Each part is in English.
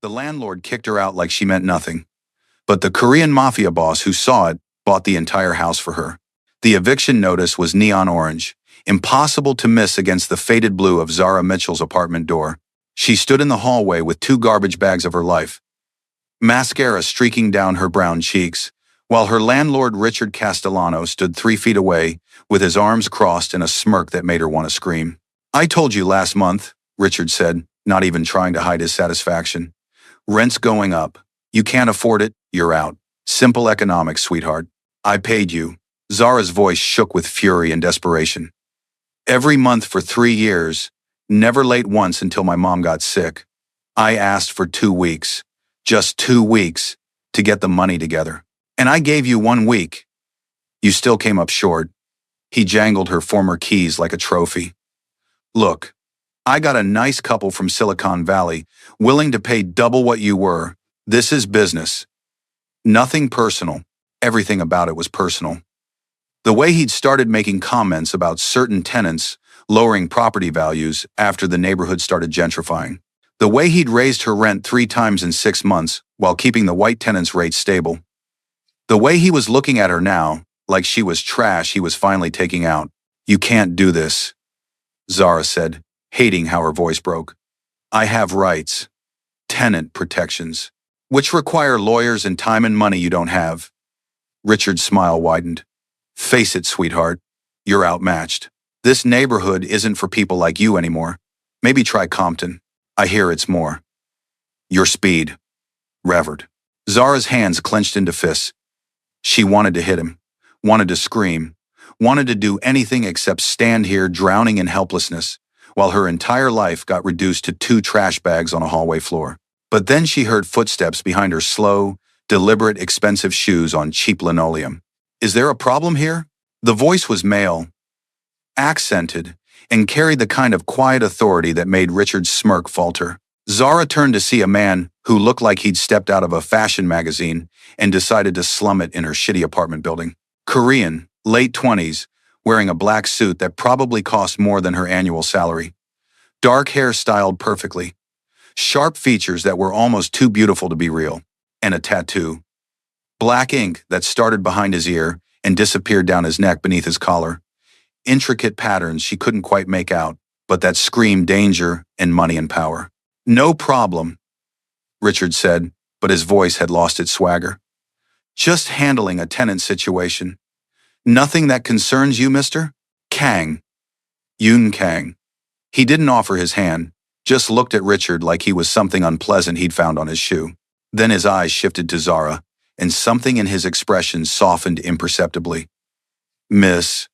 The landlord kicked her out like she meant nothing. But the Korean Mafia boss who saw it bought the entire house for her. The eviction notice was neon orange, impossible to miss against the faded blue of Zara Mitchell's apartment door. She stood in the hallway with two garbage bags of her life, mascara streaking down her brown cheeks, while her landlord Richard Castellano stood 3 feet away, with his arms crossed and a smirk that made her want to scream. "I told you last month," Richard said, not even trying to hide his satisfaction. "Rent's going up. You can't afford it, you're out. Simple economics, sweetheart. I paid you." Zara's voice shook with fury and desperation. "Every month for 3 years, never late once until my mom got sick. I asked for 2 weeks, just 2 weeks, to get the money together. And I gave you 1 week. You still came up short." He jangled her former keys like a trophy. "Look, I got a nice couple from Silicon Valley, willing to pay double what you were. This is business. Nothing personal." Everything about it was personal. The way he'd started making comments about certain tenants lowering property values after the neighborhood started gentrifying. The way he'd raised her rent 3 times in 6 months while keeping the white tenants' rates stable. The way he was looking at her now, like she was trash he was finally taking out. "You can't do this," Zara said, hating how her voice broke. "I have rights. Tenant protections. Which require lawyers and time and money you don't have." Richard's smile widened. "Face it, sweetheart. You're outmatched. This neighborhood isn't for people like you anymore. Maybe try Compton. I hear it's more your speed." Revered. Zara's hands clenched into fists. She wanted to hit him, wanted to scream, wanted to do anything except stand here drowning in helplessness, while her entire life got reduced to 2 trash bags on a hallway floor. But then she heard footsteps behind her slow, deliberate, expensive shoes on cheap linoleum. "Is there a problem here?" The voice was male, accented, and carried the kind of quiet authority that made Richard's smirk falter. Zara turned to see a man who looked like he'd stepped out of a fashion magazine and decided to slum it in her shitty apartment building. Korean, late 20s, wearing a black suit that probably cost more than her annual salary. Dark hair styled perfectly. Sharp features that were almost too beautiful to be real. And a tattoo. Black ink that started behind his ear and disappeared down his neck beneath his collar. Intricate patterns she couldn't quite make out, but that screamed danger and money and power. "No problem," Richard said, but his voice had lost its swagger. "Just handling a tenant situation. Nothing that concerns you, Mr. Kang." Yoon Kang. He didn't offer his hand, just looked at Richard like he was something unpleasant he'd found on his shoe. Then his eyes shifted to Zara, and something in his expression softened imperceptibly. "Miss,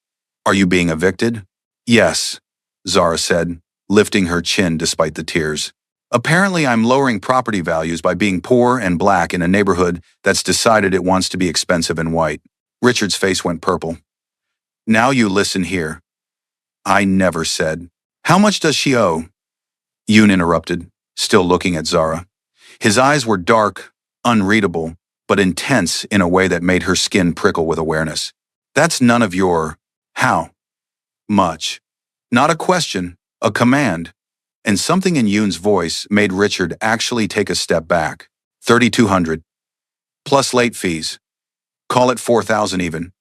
are you being evicted?" "Yes," Zara said, lifting her chin despite the tears. "Apparently I'm lowering property values by being poor and black in a neighborhood that's decided it wants to be expensive and white." Richard's face went purple. "Now you listen here. I never said." "How much does she owe?" Yoon interrupted, still looking at Zara. His eyes were dark, unreadable, but intense in a way that made her skin prickle with awareness. "That's none of your..." "How much?" Not a question, a command. And something in Yoon's voice made Richard actually take a step back. 3,200. Plus late fees. Call it 4,000 even.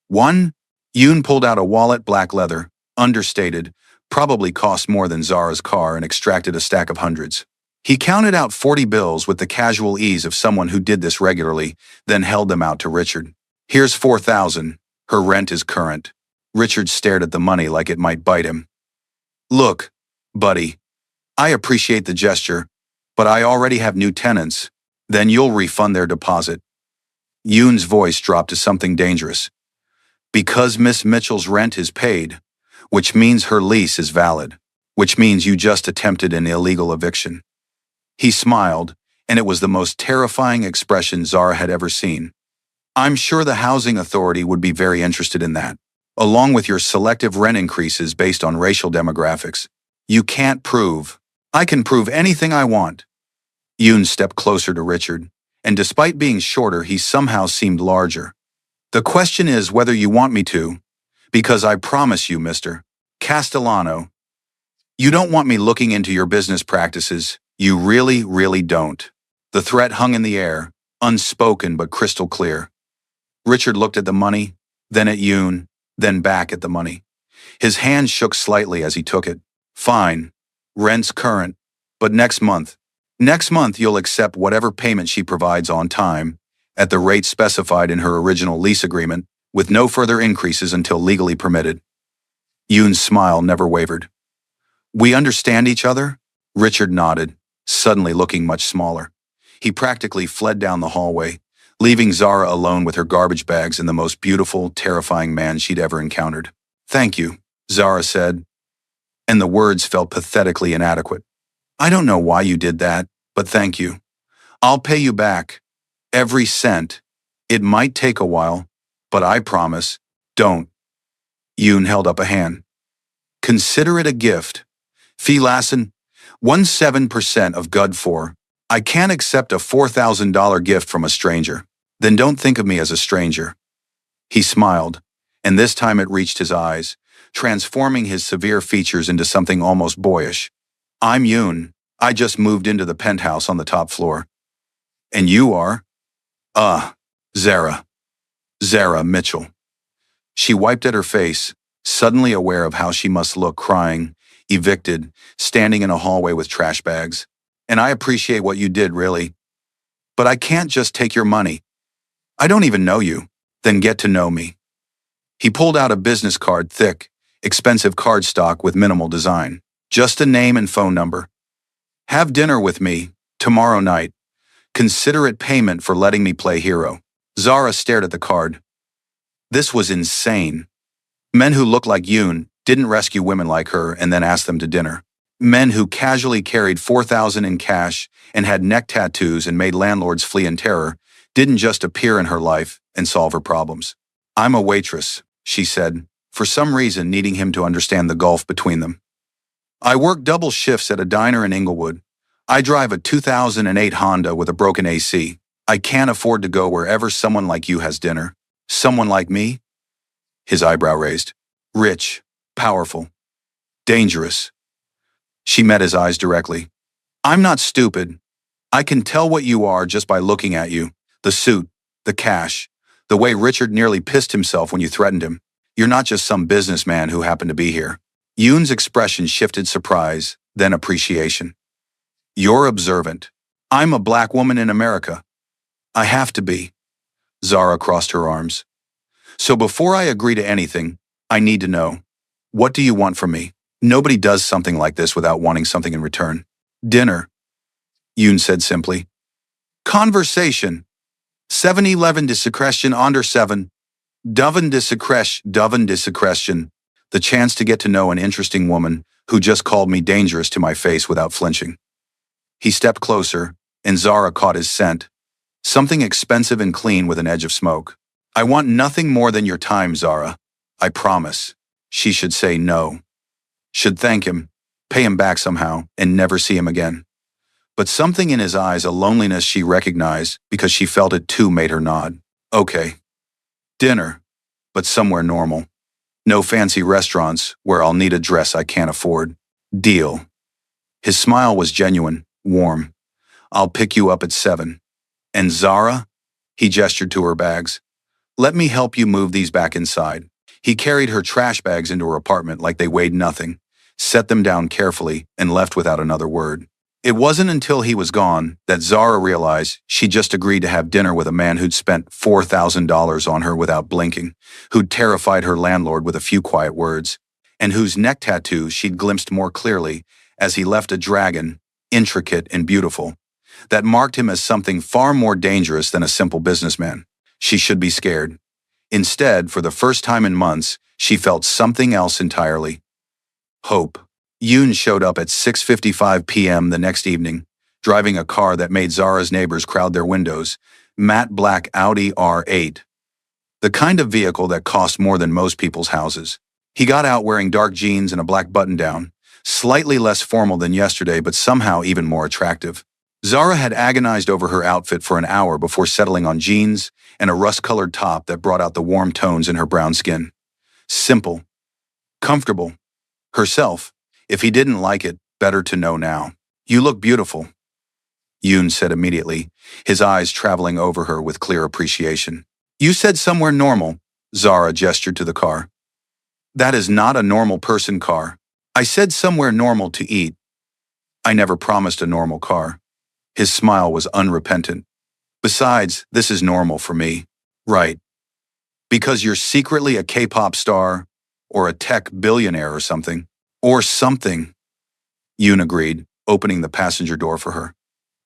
"One?" Yoon pulled out a wallet, black leather, understated, probably cost more than Zara's car, and extracted a stack of hundreds. He counted out 40 bills with the casual ease of someone who did this regularly, then held them out to Richard. "Here's 4,000. Her rent is current." Richard stared at the money like it might bite him. "Look, buddy, I appreciate the gesture, but I already have new tenants. Then you'll refund their deposit." Yoon's voice dropped to something dangerous. "Because Miss Mitchell's rent is paid, which means her lease is valid, which means you just attempted an illegal eviction." He smiled, and it was the most terrifying expression Zara had ever seen. "I'm sure the housing authority would be very interested in that, along with your selective rent increases based on racial demographics. You can't prove." "I can prove anything I want." Yoon stepped closer to Richard, and despite being shorter, he somehow seemed larger. "The question is whether you want me to, because I promise you, Mr. Castellano, you don't want me looking into your business practices. You really, really don't." The threat hung in the air, unspoken but crystal clear. Richard looked at the money, then at Yoon, then back at the money. His hand shook slightly as he took it. Fine. Rent's current. But next month. Next month you'll accept whatever payment she provides on time, at the rate specified in her original lease agreement, with no further increases until legally permitted. Yoon's smile never wavered. We understand each other? Richard nodded, suddenly looking much smaller. He practically fled down the hallway, leaving Zara alone with her garbage bags and the most beautiful, terrifying man she'd ever encountered. Thank you, Zara said, and the words felt pathetically inadequate. I don't know why you did that, but thank you. I'll pay you back. Every cent. It might take a while, but I promise, don't. Yoon held up a hand. Consider it a gift. Fee Lassen, 17% of Gud4. I can't accept a $4,000 gift from a stranger. Then don't think of me as a stranger. He smiled, and this time it reached his eyes, transforming his severe features into something almost boyish. I'm Yoon. I just moved into the penthouse on the top floor. And you are? Zara. Zara Mitchell. She wiped at her face, suddenly aware of how she must look crying, evicted, standing in a hallway with trash bags. And I appreciate what you did, really. But I can't just take your money. I don't even know you. Then get to know me. He pulled out a business card, thick, expensive cardstock with minimal design. Just a name and phone number. Have dinner with me, tomorrow night. Consider it payment for letting me play hero. Zara stared at the card. This was insane. Men who looked like Yoon didn't rescue women like her and then ask them to dinner. Men who casually carried $4,000 in cash and had neck tattoos and made landlords flee in terror didn't just appear in her life and solve her problems. I'm a waitress, she said, for some reason needing him to understand the gulf between them. I work double shifts at a diner in Inglewood. I drive a 2008 Honda with a broken AC. I can't afford to go wherever someone like you has dinner. Someone like me? His eyebrow raised. Rich, powerful, dangerous. She met his eyes directly. I'm not stupid. I can tell what you are just by looking at you. The suit, the cash, the way Richard nearly pissed himself when you threatened him. You're not just some businessman who happened to be here. Yoon's expression shifted surprise, then appreciation. You're observant. I'm a black woman in America. I have to be. Zara crossed her arms. So before I agree to anything, I need to know. What do you want from me? Nobody does something like this without wanting something in return. Dinner, Yoon said simply. Conversation. 7-11 discretion under 7. Doven discretion. The chance to get to know an interesting woman who just called me dangerous to my face without flinching. He stepped closer, and Zara caught his scent. Something expensive and clean with an edge of smoke. I want nothing more than your time, Zara. I promise. She should say no. Should thank him, pay him back somehow, and never see him again. But something in his eyes, a loneliness she recognized because she felt it too, made her nod. Okay. Dinner, but somewhere normal. No fancy restaurants where I'll need a dress I can't afford. Deal. His smile was genuine, warm. I'll pick you up at 7. And Zara? He gestured to her bags. Let me help you move these back inside. He carried her trash bags into her apartment like they weighed nothing, set them down carefully, and left without another word. It wasn't until he was gone that Zara realized she just agreed to have dinner with a man who'd spent $4,000 on her without blinking, who'd terrified her landlord with a few quiet words, and whose neck tattoo she'd glimpsed more clearly as he left a dragon, intricate and beautiful, that marked him as something far more dangerous than a simple businessman. She should be scared. Instead, for the first time in months, she felt something else entirely. Hope. Yoon showed up at 6:55 p.m. the next evening, driving a car that made Zara's neighbors crowd their windows, matte black Audi R8. The kind of vehicle that cost more than most people's houses. He got out wearing dark jeans and a black button-down, slightly less formal than yesterday but somehow even more attractive. Zara had agonized over her outfit for an hour before settling on jeans and a rust-colored top that brought out the warm tones in her brown skin. Simple. Comfortable. Herself. If he didn't like it, better to know now. You look beautiful. Yoon said immediately, his eyes traveling over her with clear appreciation. You said somewhere normal, Zara gestured to the car. That is not a normal person car. I said somewhere normal to eat. I never promised a normal car. His smile was unrepentant. Besides, this is normal for me. Right. Because you're secretly a K-pop star, or a tech billionaire or something. Or something. Yoon agreed, opening the passenger door for her.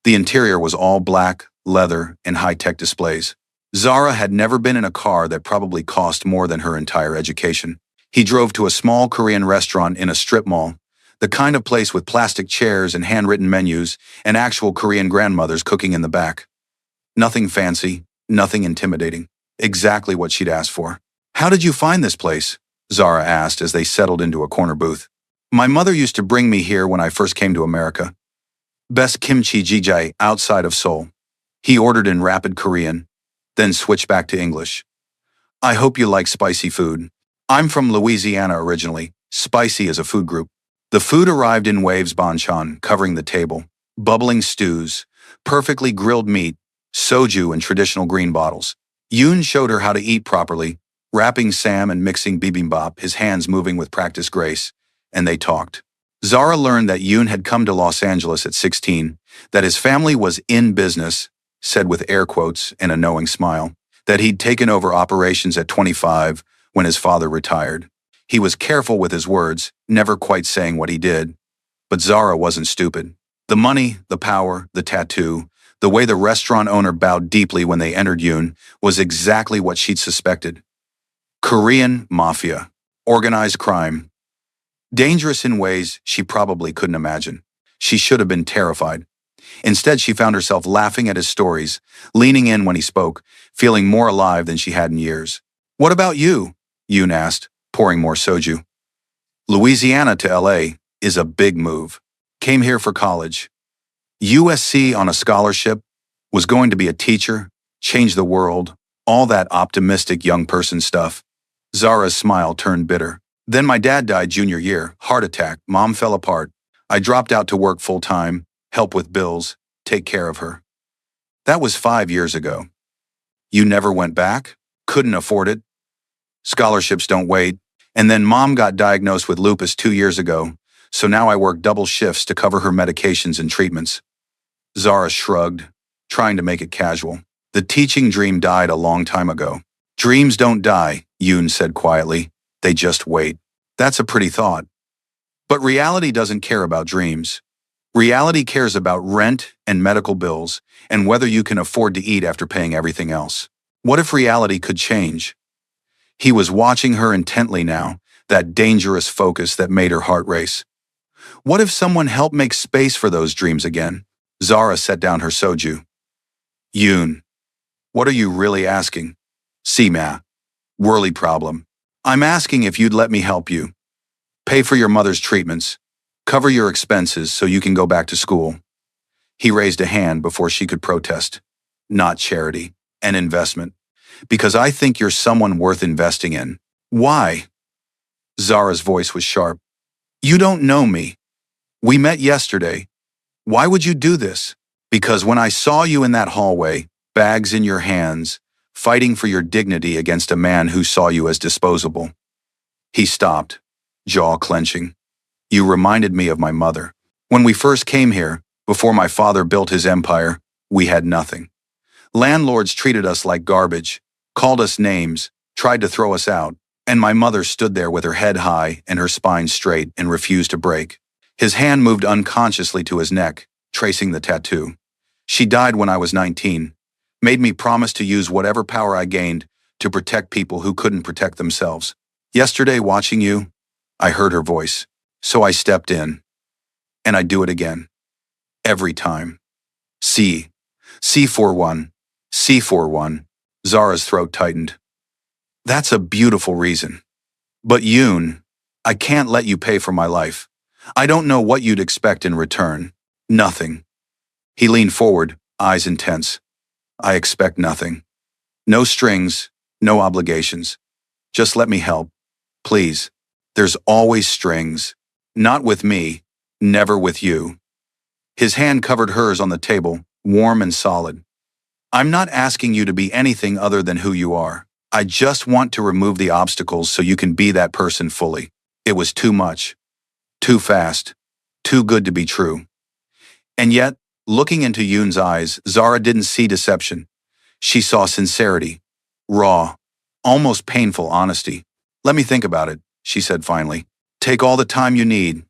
The interior was all black, leather, and high-tech displays. Zara had never been in a car that probably cost more than her entire education. He drove to a small Korean restaurant in a strip mall, the kind of place with plastic chairs and handwritten menus and actual Korean grandmothers cooking in the back. Nothing fancy, nothing intimidating. Exactly what she'd asked for. How did you find this place? Zara asked as they settled into a corner booth. My mother used to bring me here when I first came to America. Best kimchi jjigae outside of Seoul. He ordered in rapid Korean, then switched back to English. I hope you like spicy food. I'm from Louisiana originally. Spicy is a food group. The food arrived in waves banchan covering the table, bubbling stews, perfectly grilled meat, soju in traditional green bottles. Yoon showed her how to eat properly, wrapping Sam and mixing bibimbap, his hands moving with practiced grace, and they talked. Zara learned that Yoon had come to Los Angeles at 16, that his family was in business, said with air quotes and a knowing smile, that he'd taken over operations at 25 when his father retired. He was careful with his words, never quite saying what he did. But Zara wasn't stupid. The money, the power, the tattoo, the way the restaurant owner bowed deeply when they entered Yoon was exactly what she'd suspected. Korean Mafia. Organized crime. Dangerous in ways she probably couldn't imagine. She should have been terrified. Instead, she found herself laughing at his stories, leaning in when he spoke, feeling more alive than she had in years. What about you? Yoon asked, pouring more soju. Louisiana to LA is a big move. Came here for college. USC on a scholarship, was going to be a teacher, change the world, all that optimistic young person stuff. Zara's smile turned bitter. Then my dad died junior year, heart attack, mom fell apart. I dropped out to work full-time, help with bills, take care of her. That was 5 years ago. You never went back? Couldn't afford it? Scholarships don't wait. And then mom got diagnosed with lupus 2 years ago, so now I work double shifts to cover her medications and treatments. Zara shrugged, trying to make it casual. The teaching dream died a long time ago. Dreams don't die, Yoon said quietly. They just wait. That's a pretty thought. But reality doesn't care about dreams. Reality cares about rent and medical bills and whether you can afford to eat after paying everything else. What if reality could change? He was watching her intently now, that dangerous focus that made her heart race. What if someone helped make space for those dreams again? Zara set down her soju. Yoon, what are you really asking? Ma. Whirly problem. I'm asking if you'd let me help you. Pay for your mother's treatments. Cover your expenses so you can go back to school. He raised a hand before she could protest. Not charity, an investment. Because I think you're someone worth investing in. Why? Zara's voice was sharp. You don't know me. We met yesterday. Why would you do this? Because when I saw you in that hallway, bags in your hands, fighting for your dignity against a man who saw you as disposable. He stopped, jaw clenching. You reminded me of my mother. When we first came here, before my father built his empire, we had nothing. Landlords treated us like garbage, called us names, tried to throw us out, and my mother stood there with her head high and her spine straight and refused to break. His hand moved unconsciously to his neck, tracing the tattoo. She died when I was 19, made me promise to use whatever power I gained to protect people who couldn't protect themselves. Yesterday, watching you, I heard her voice, so I stepped in. And I do it again. Every time. C41. C41. Zara's throat tightened. That's a beautiful reason. But Yoon, I can't let you pay for my life. I don't know what you'd expect in return. Nothing. He leaned forward, eyes intense. I expect nothing. No strings, no obligations. Just let me help. Please. There's always strings. Not with me, never with you. His hand covered hers on the table, warm and solid. I'm not asking you to be anything other than who you are. I just want to remove the obstacles so you can be that person fully. It was too much. Too fast. Too good to be true. And yet, looking into Yoon's eyes, Zara didn't see deception. She saw sincerity. Raw. Almost painful honesty. Let me think about it, she said finally. Take all the time you need.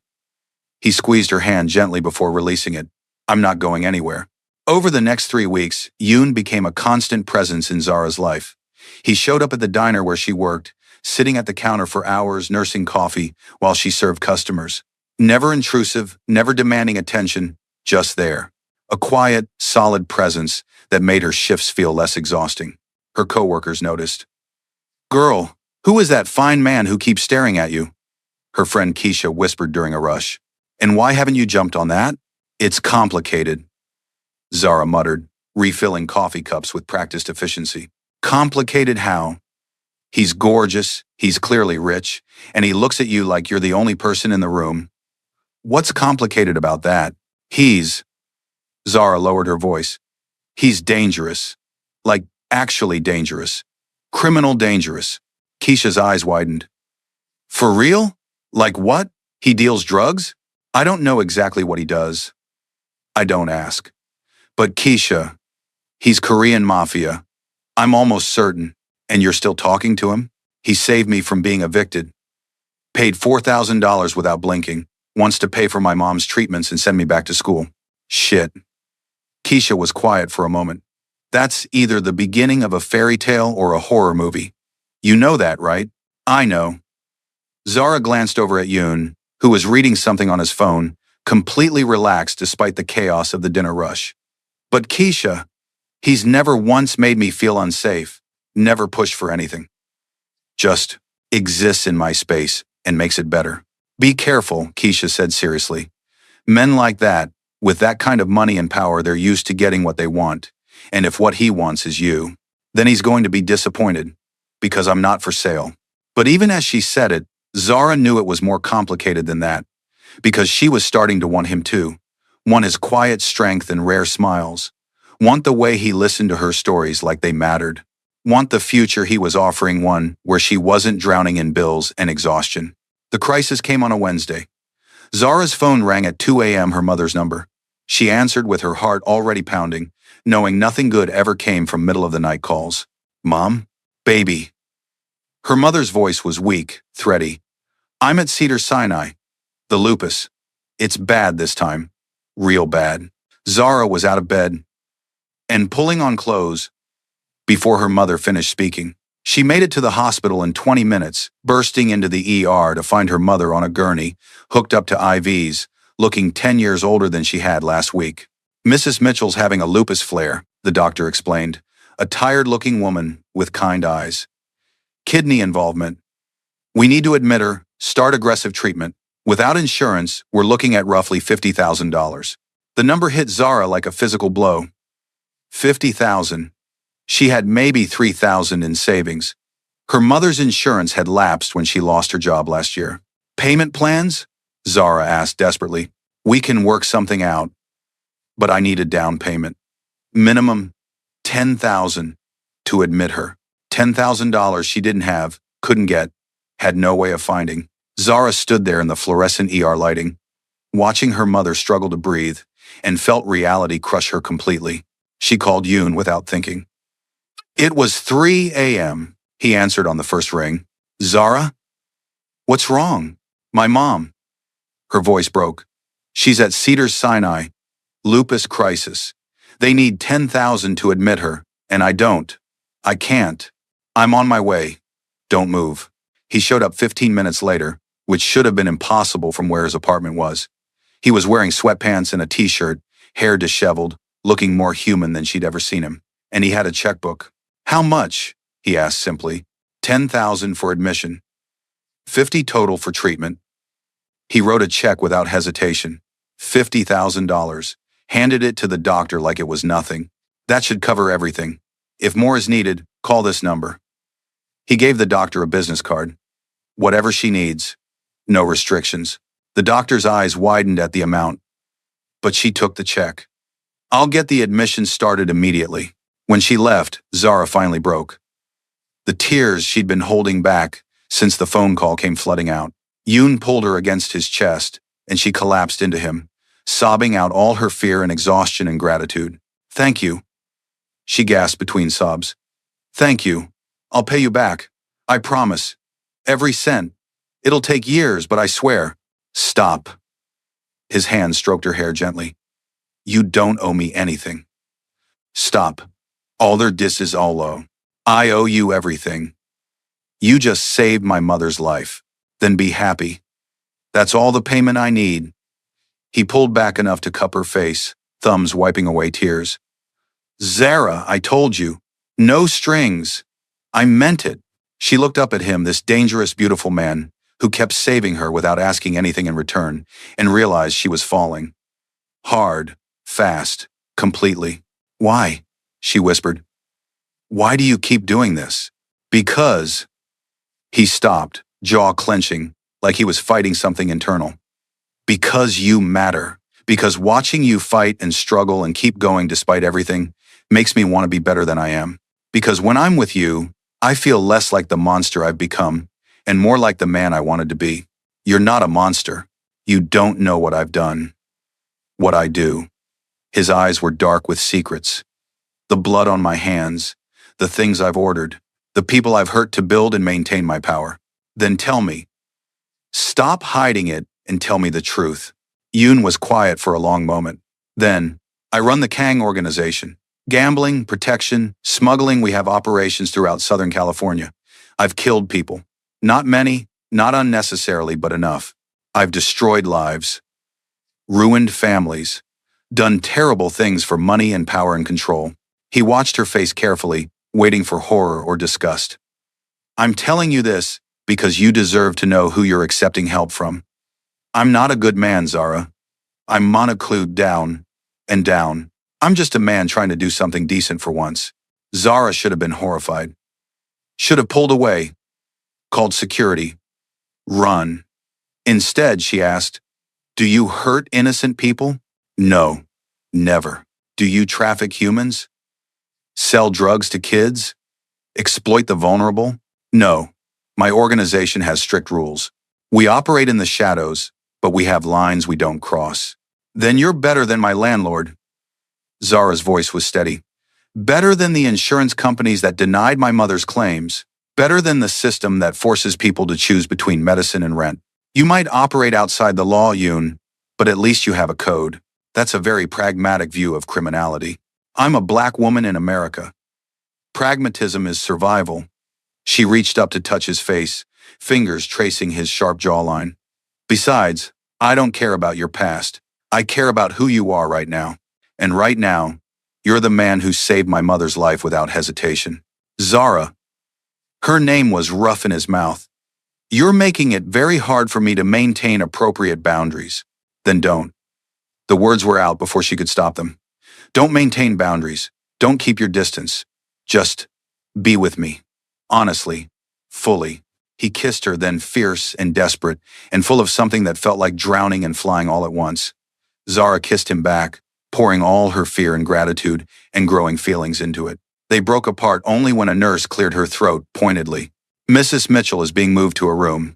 He squeezed her hand gently before releasing it. I'm not going anywhere. Over the next 3 weeks, Yoon became a constant presence in Zara's life. He showed up at the diner where she worked, sitting at the counter for hours nursing coffee while she served customers. Never intrusive, never demanding attention, just there. A quiet, solid presence that made her shifts feel less exhausting. Her coworkers noticed. Girl, who is that fine man who keeps staring at you? Her friend Keisha whispered during a rush. And why haven't you jumped on that? It's complicated, Zara muttered, refilling coffee cups with practiced efficiency. Complicated how? He's gorgeous, he's clearly rich, and he looks at you like you're the only person in the room. What's complicated about that? Zara lowered her voice. He's dangerous. Like, actually dangerous. Criminal dangerous. Keisha's eyes widened. For real? Like what? He deals drugs? I don't know exactly what he does. I don't ask. But Keisha, he's Korean Mafia. I'm almost certain. And you're still talking to him? He saved me from being evicted. Paid $4,000 without blinking. Wants to pay for my mom's treatments and send me back to school. Shit. Keisha was quiet for a moment. That's either the beginning of a fairy tale or a horror movie. You know that, right? I know. Zara glanced over at Yoon, who was reading something on his phone, completely relaxed despite the chaos of the dinner rush. But Keisha, he's never once made me feel unsafe, never pushed for anything. Just exists in my space and makes it better. Be careful, Keisha said seriously. Men like that, with that kind of money and power, they're used to getting what they want. And if what he wants is you, then he's going to be disappointed, because I'm not for sale. But even as she said it, Zara knew it was more complicated than that, because she was starting to want him too. Want his quiet strength and rare smiles. Want the way he listened to her stories like they mattered. Want the future he was offering, one where she wasn't drowning in bills and exhaustion. The crisis came on a Wednesday. Zara's phone rang at 2 a.m., her mother's number. She answered with her heart already pounding, knowing nothing good ever came from middle-of-the-night calls. Mom? Baby. Her mother's voice was weak, thready. I'm at Cedars-Sinai. The lupus. It's bad this time. Real bad. Zara was out of bed and pulling on clothes before her mother finished speaking. She made it to the hospital in 20 minutes, bursting into the ER to find her mother on a gurney, hooked up to IVs, looking 10 years older than she had last week. Mrs. Mitchell's having a lupus flare, the doctor explained, a tired-looking woman with kind eyes. Kidney involvement. We need to admit her, start aggressive treatment. Without insurance, we're looking at roughly $50,000. The number hit Zara like a physical blow. $50,000. She had maybe $3,000 in savings. Her mother's insurance had lapsed when she lost her job last year. Payment plans? Zara asked desperately. We can work something out. But I need a down payment. Minimum $10,000 to admit her. $10,000 she didn't have, couldn't get, had no way of finding. Zara stood there in the fluorescent ER lighting, watching her mother struggle to breathe, and felt reality crush her completely. She called Yoon without thinking. It was 3 a.m., he answered on the first ring. Zara? What's wrong? My mom. Her voice broke. She's at Cedars-Sinai. Lupus crisis. They need $10,000 to admit her, and I don't. I can't. I'm on my way. Don't move. He showed up 15 minutes later, which should have been impossible from where his apartment was. He was wearing sweatpants and a t-shirt, hair disheveled, looking more human than she'd ever seen him. And he had a checkbook. How much? He asked simply. $10,000 for admission. $50,000 total for treatment. He wrote a check without hesitation. $50,000. Handed it to the doctor like it was nothing. That should cover everything. If more is needed, call this number. He gave the doctor a business card. Whatever she needs. No restrictions. The doctor's eyes widened at the amount. but she took the check. I'll get the admission started immediately. When she left, Zara finally broke. The tears she'd been holding back since the phone call came flooding out. Yoon pulled her against his chest, and she collapsed into him, sobbing out all her fear and exhaustion and gratitude. "Thank you," she gasped between sobs. "Thank you. I'll pay you back. I promise. Every cent. It'll take years, but I swear." "Stop." His hand stroked her hair gently. "You don't owe me anything. Stop. All their disses all low. I owe you everything. You just saved my mother's life. Then be happy. That's all the payment I need." He pulled back enough to cup her face, thumbs wiping away tears. "Zara, I told you. No strings. I meant it." She looked up at him, this dangerous, beautiful man, who kept saving her without asking anything in return, and realized she was falling. Hard, fast, completely. "Why?" she whispered. "Why do you keep doing this?" "Because." He stopped, jaw clenching, like he was fighting something internal. "Because you matter. Because watching you fight and struggle and keep going despite everything makes me want to be better than I am. Because when I'm with you, I feel less like the monster I've become and more like the man I wanted to be. You're not a monster. You don't know what I've done. What I do." His eyes were dark with secrets. "The blood on my hands, the things I've ordered, the people I've hurt to build and maintain my power. Then tell me. Stop hiding it and tell me the truth." Yoon was quiet for a long moment. Then, "I run the Kang organization. Gambling, protection, smuggling. We have operations throughout Southern California. I've killed people. Not many, not unnecessarily, but enough. I've destroyed lives, ruined families, done terrible things for money and power and control." He watched her face carefully, waiting for horror or disgust. "I'm telling you this because you deserve to know who you're accepting help from. I'm not a good man, Zara. I'm monocled down and down. I'm just a man trying to do something decent for once." Zara should have been horrified. Should have pulled away, called security, run. Instead, she asked, "Do you hurt innocent people?" "No, never." "Do you traffic humans? Sell drugs to kids? Exploit the vulnerable?" "No. My organization has strict rules. We operate in the shadows, but we have lines we don't cross." "Then you're better than my landlord." Zara's voice was steady. "Better than the insurance companies that denied my mother's claims. Better than the system that forces people to choose between medicine and rent. You might operate outside the law, Yoon, but at least you have a code. That's a very pragmatic view of criminality. I'm a black woman in America. Pragmatism is survival." She reached up to touch his face, fingers tracing his sharp jawline. "Besides, I don't care about your past. I care about who you are right now. And right now, you're the man who saved my mother's life without hesitation." "Zara." Her name was rough in his mouth. "You're making it very hard for me to maintain appropriate boundaries." "Then don't." The words were out before she could stop them. "Don't maintain boundaries. Don't keep your distance. Just be with me. Honestly. Fully." He kissed her, then fierce and desperate, and full of something that felt like drowning and flying all at once. Zara kissed him back, pouring all her fear and gratitude and growing feelings into it. They broke apart only when a nurse cleared her throat pointedly. "Mrs. Mitchell is being moved to a room.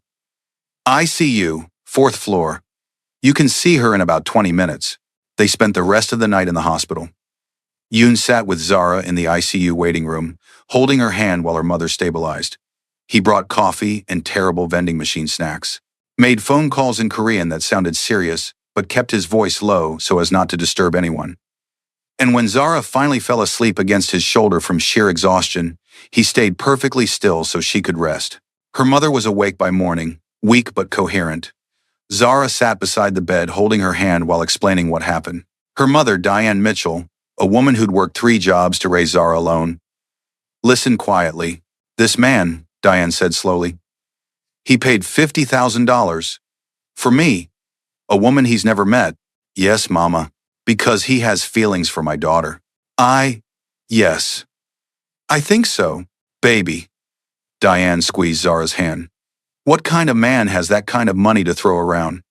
ICU, 4th floor. You can see her in about 20 minutes." They spent the rest of the night in the hospital. Yoon sat with Zara in the ICU waiting room, holding her hand while her mother stabilized. He brought coffee and terrible vending machine snacks. Made phone calls in Korean that sounded serious, but kept his voice low so as not to disturb anyone. And when Zara finally fell asleep against his shoulder from sheer exhaustion, he stayed perfectly still so she could rest. Her mother was awake by morning, weak but coherent. Zara sat beside the bed holding her hand while explaining what happened. Her mother, Diane Mitchell, a woman who'd worked 3 jobs to raise Zara alone, listened quietly. "This man," Diane said slowly, "he paid $50,000. For me, a woman he's never met." "Yes, Mama. Because he has feelings for my daughter." Yes. I think so, baby." Diane squeezed Zara's hand. "What kind of man has that kind of money to throw around?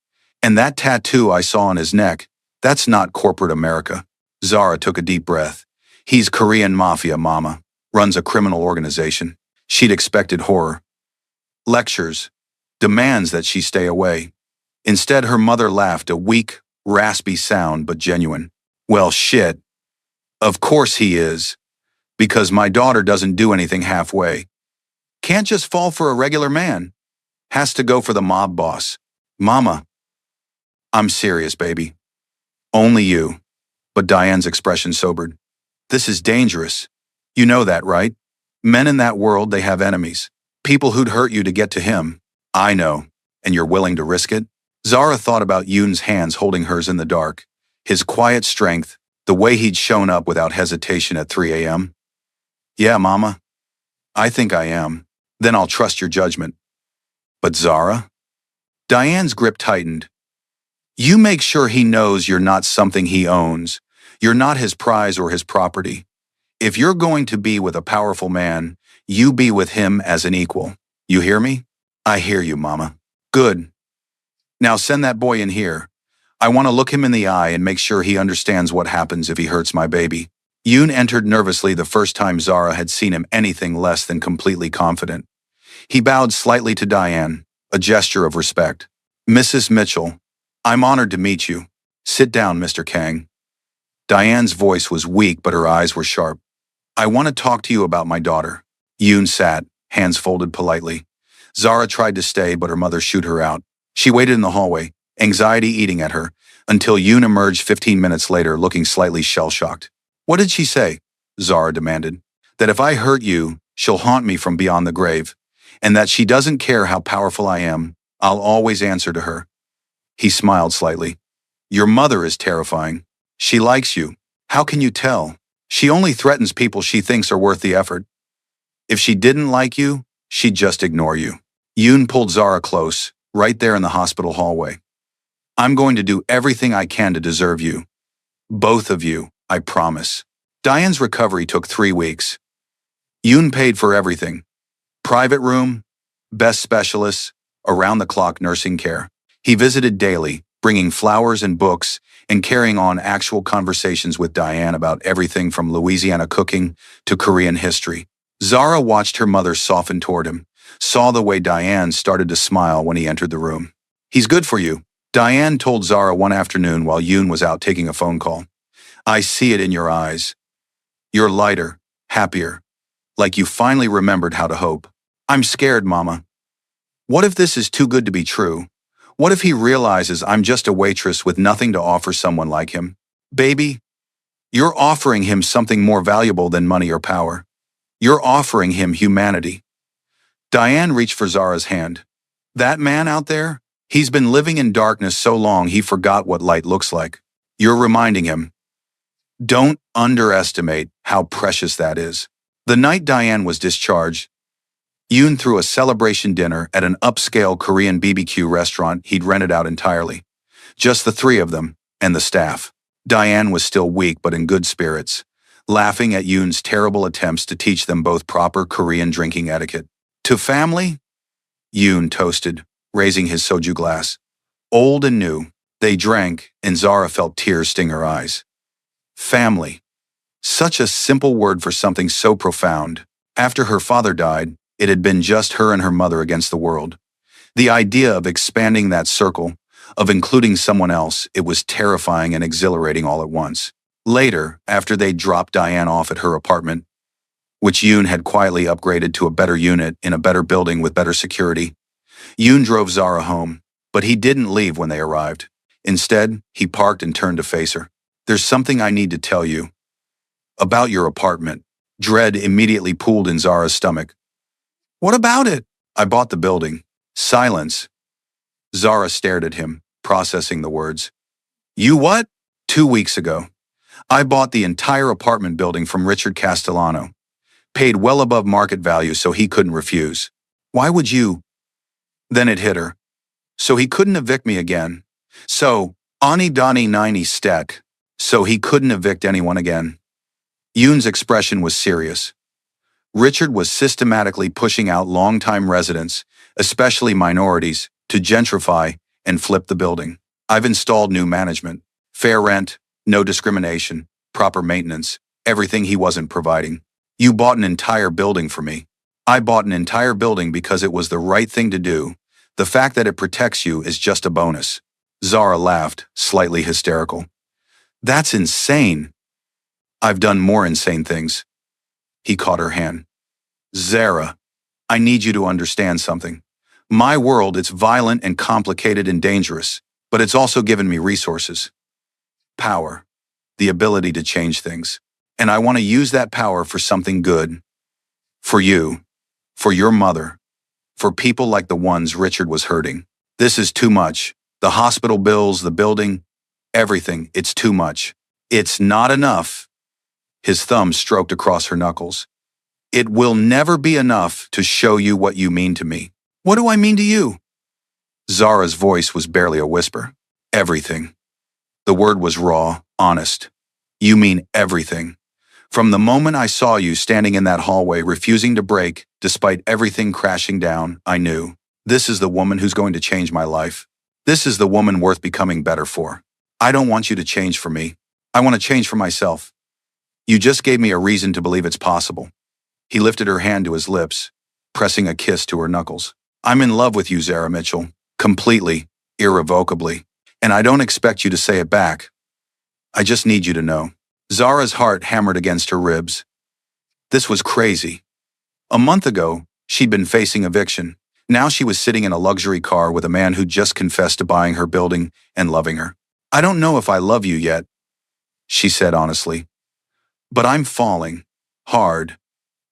And that tattoo I saw on his neck, That's not corporate America. Zara took a deep breath. He's Korean Mafia, mama. Runs a criminal organization. She'd expected horror. Lectures. Demands that she stay away. Instead, her mother laughed, a weak, raspy sound, but genuine. Well, shit. Of course he is. Because my daughter doesn't do anything halfway. Can't just fall for a regular man. Has to go for the mob boss. Mama. I'm serious, baby. Only you. But Diane's expression sobered. This is dangerous. You know that, right? Men in that world, they have enemies. People who'd hurt you to get to him. I know. And you're willing to risk it? Zara thought about Yoon's hands holding hers in the dark. His quiet strength, the way he'd shown up without hesitation at 3 a.m. Yeah, mama. I think I am. Then I'll trust your judgment. But Zara? Diane's grip tightened. You make sure he knows you're not something he owns. You're not his prize or his property. If you're going to be with a powerful man, you be with him as an equal. You hear me? I hear you, mama. Good. Now send that boy in here. I want to look him in the eye and make sure he understands what happens if he hurts my baby. Yoon entered nervously the first time Zara had seen him anything less than completely confident. He bowed slightly to Diane, a gesture of respect. Mrs. Mitchell, I'm honored to meet you. Sit down, Mr. Kang. Diane's voice was weak, but her eyes were sharp. I want to talk to you about my daughter. Yoon sat, hands folded politely. Zara tried to stay, but her mother shooed her out. She waited in the hallway, anxiety eating at her, until Yoon emerged 15 minutes later looking slightly shell-shocked. What did she say? Zara demanded. That if I hurt you, she'll haunt me from beyond the grave, and that she doesn't care how powerful I am, I'll always answer to her. He smiled slightly. Your mother is terrifying. She likes you. How can you tell? She only threatens people she thinks are worth the effort. If she didn't like you, she'd just ignore you. Yoon pulled Zara close, right there in the hospital hallway. I'm going to do everything I can to deserve you. Both of you, I promise. Diane's recovery took 3 weeks. Yoon paid for everything. Private room, best specialists, around-the-clock nursing care. He visited daily, bringing flowers and books, and carrying on actual conversations with Diane about everything from Louisiana cooking to Korean history. Zara watched her mother soften toward him, saw the way Diane started to smile when he entered the room. He's good for you, Diane told Zara one afternoon while Yoon was out taking a phone call. I see it in your eyes. You're lighter, happier, like you finally remembered how to hope. I'm scared, Mama. What if this is too good to be true? What if he realizes I'm just a waitress with nothing to offer someone like him? Baby, you're offering him something more valuable than money or power. You're offering him humanity. Diane reached for Zara's hand. That man out there, he's been living in darkness so long he forgot what light looks like. You're reminding him. Don't underestimate how precious that is. The night Diane was discharged, Yoon threw a celebration dinner at an upscale Korean BBQ restaurant he'd rented out entirely. Just the 3 of them, and the staff. Diane was still weak but in good spirits, laughing at Yoon's terrible attempts to teach them both proper Korean drinking etiquette. To family? Yoon toasted, raising his soju glass. Old and new, they drank, and Zara felt tears sting her eyes. Family. Such a simple word for something so profound. After her father died, it had been just her and her mother against the world. The idea of expanding that circle, of including someone else, it was terrifying and exhilarating all at once. Later, after they dropped Diane off at her apartment, which Yoon had quietly upgraded to a better unit in a better building with better security, Yoon drove Zara home, but he didn't leave when they arrived. Instead, he parked and turned to face her. There's something I need to tell you. About your apartment. Dread immediately pooled in Zara's stomach. What about it? I bought the building. Silence. Zara stared at him, processing the words. You what? 2 weeks ago. I bought the entire apartment building from Richard Castellano. Paid well above market value so he couldn't refuse. Why would you? Then it hit her. So he couldn't evict me again. So, Ani Dani Nini Stek. So he couldn't evict anyone again. Yoon's expression was serious. Richard was systematically pushing out long-time residents, especially minorities, to gentrify and flip the building. I've installed new management. Fair rent, no discrimination, proper maintenance, everything he wasn't providing. You bought an entire building for me. I bought an entire building because it was the right thing to do. The fact that it protects you is just a bonus. Zara laughed, slightly hysterical. That's insane. I've done more insane things. He caught her hand. Zara, I need you to understand something. My world, it's violent and complicated and dangerous, but it's also given me resources. Power. The ability to change things. And I want to use that power for something good. For you. For your mother. For people like the ones Richard was hurting. This is too much. The hospital bills, the building, everything, it's too much. It's not enough. His thumb stroked across her knuckles. It will never be enough to show you what you mean to me. What do I mean to you? Zara's voice was barely a whisper. Everything. The word was raw, honest. You mean everything. From the moment I saw you standing in that hallway refusing to break, despite everything crashing down, I knew. This is the woman who's going to change my life. This is the woman worth becoming better for. I don't want you to change for me. I want to change for myself. You just gave me a reason to believe it's possible. He lifted her hand to his lips, pressing a kiss to her knuckles. I'm in love with you, Zara Mitchell. Completely, irrevocably. And I don't expect you to say it back. I just need you to know. Zara's heart hammered against her ribs. This was crazy. A month ago, she'd been facing eviction. Now she was sitting in a luxury car with a man who just confessed to buying her building and loving her. I don't know if I love you yet, she said honestly. But I'm falling. Hard.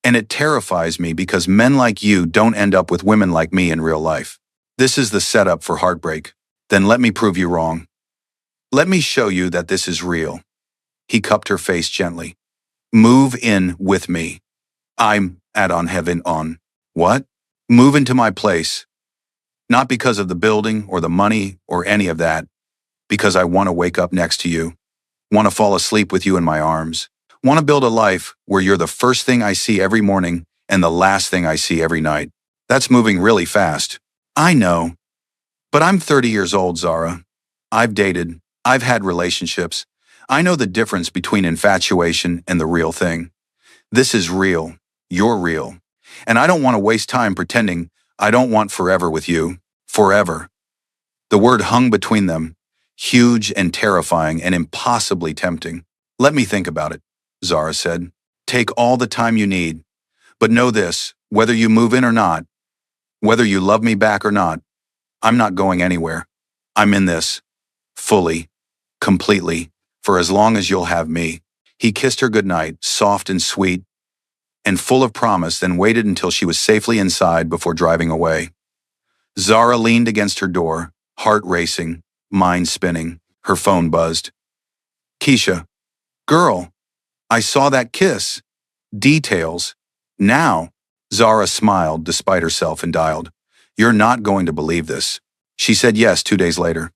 And it terrifies me because men like you don't end up with women like me in real life. This is the setup for heartbreak. Then let me prove you wrong. Let me show you that this is real. He cupped her face gently. Move in with me. I'm on heaven on. What? Move into my place. Not because of the building or the money or any of that. Because I want to wake up next to you. Want to fall asleep with you in my arms. Want to build a life where you're the first thing I see every morning and the last thing I see every night. That's moving really fast. I know. But I'm 30 years old, Zara. I've dated. I've had relationships. I know the difference between infatuation and the real thing. This is real. You're real. And I don't want to waste time pretending I don't want forever with you. Forever. The word hung between them, huge and terrifying and impossibly tempting. Let me think about it, Zara said. Take all the time you need. But know this, whether you move in or not, whether you love me back or not, I'm not going anywhere. I'm in this. Fully. Completely. For as long as you'll have me. He kissed her goodnight, soft and sweet, and full of promise, then waited until she was safely inside before driving away. Zara leaned against her door, heart racing, mind spinning. Her phone buzzed. Keisha. Girl. I saw that kiss. Details. Now. Zara smiled despite herself and dialed. You're not going to believe this. She said yes 2 days later.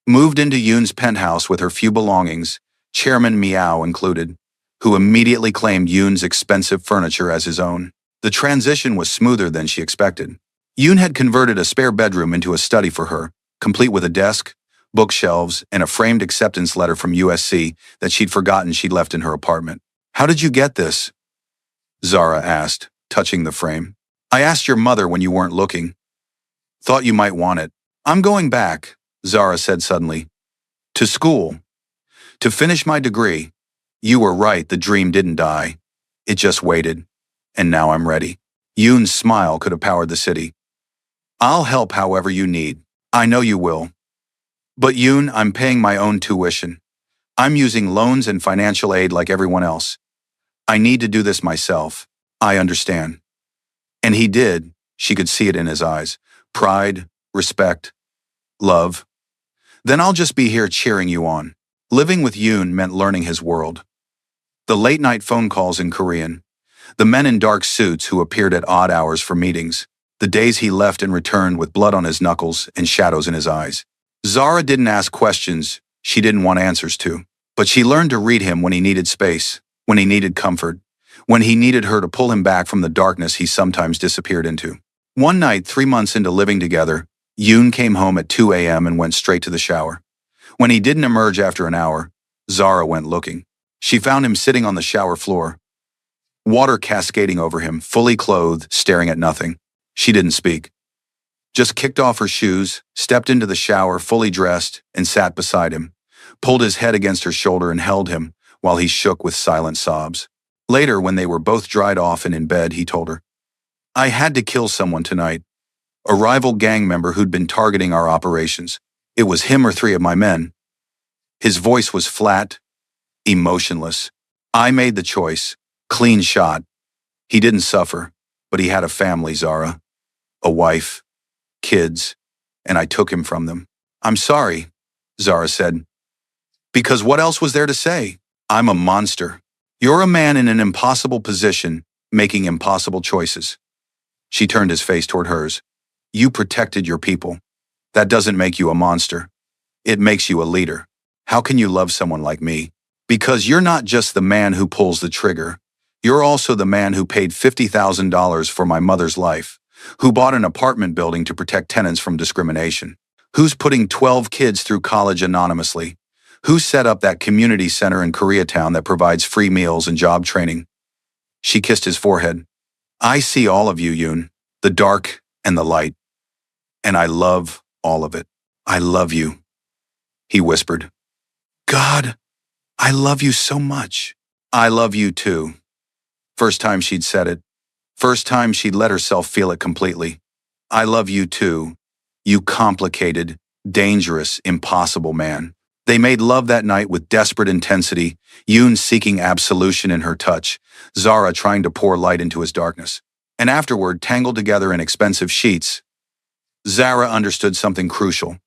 Moved into Yoon's penthouse with her few belongings, Chairman Meow included, who immediately claimed Yoon's expensive furniture as his own. The transition was smoother than she expected. Yoon had converted a spare bedroom into a study for her, complete with a desk, bookshelves, and a framed acceptance letter from USC that she'd forgotten she'd left in her apartment. How did you get this? Zara asked, touching the frame. I asked your mother when you weren't looking. Thought you might want it. I'm going back, Zara said suddenly. To school. To finish my degree. You were right, the dream didn't die. It just waited. And now I'm ready. Yoon's smile could have powered the city. I'll help however you need. I know you will. But Yoon, I'm paying my own tuition. I'm using loans and financial aid like everyone else. I need to do this myself. I understand. And he did. She could see it in his eyes. Pride, respect, love. Then I'll just be here cheering you on. Living with Yoon meant learning his world. The late-night phone calls in Korean. The men in dark suits who appeared at odd hours for meetings. The days he left and returned with blood on his knuckles and shadows in his eyes. Zara didn't ask questions she didn't want answers to. But she learned to read him when he needed space, when he needed comfort, when he needed her to pull him back from the darkness he sometimes disappeared into. One night, 3 months into living together, Yoon came home at 2 a.m. and went straight to the shower. When he didn't emerge after an hour, Zara went looking. She found him sitting on the shower floor, water cascading over him, fully clothed, staring at nothing. She didn't speak. Just kicked off her shoes, stepped into the shower fully dressed, and sat beside him, pulled his head against her shoulder and held him while he shook with silent sobs. Later, when they were both dried off and in bed, he told her, "I had to kill someone tonight. A rival gang member who'd been targeting our operations. It was him or three of my men." His voice was flat, emotionless. "I made the choice. Clean shot. He didn't suffer, but he had a family, Zara. A wife, kids, and I took him from them." "I'm sorry," Zara said. "Because what else was there to say? I'm a monster. You're a man in an impossible position, making impossible choices." She turned his face toward hers. "You protected your people. That doesn't make you a monster. It makes you a leader. How can you love someone like me? Because you're not just the man who pulls the trigger. You're also the man who paid $50,000 for my mother's life, who bought an apartment building to protect tenants from discrimination, who's putting 12 kids through college anonymously, who set up that community center in Koreatown that provides free meals and job training." She kissed his forehead. "I see all of you, Yoon, the dark and the light. And I love all of it. I love you," he whispered. "God, I love you so much." "I love you too." First time she'd said it. First time she'd let herself feel it completely. "I love you too, you complicated, dangerous, impossible man." They made love that night with desperate intensity, Yoon seeking absolution in her touch, Zara trying to pour light into his darkness. And afterward, tangled together in expensive sheets, Zara understood something crucial.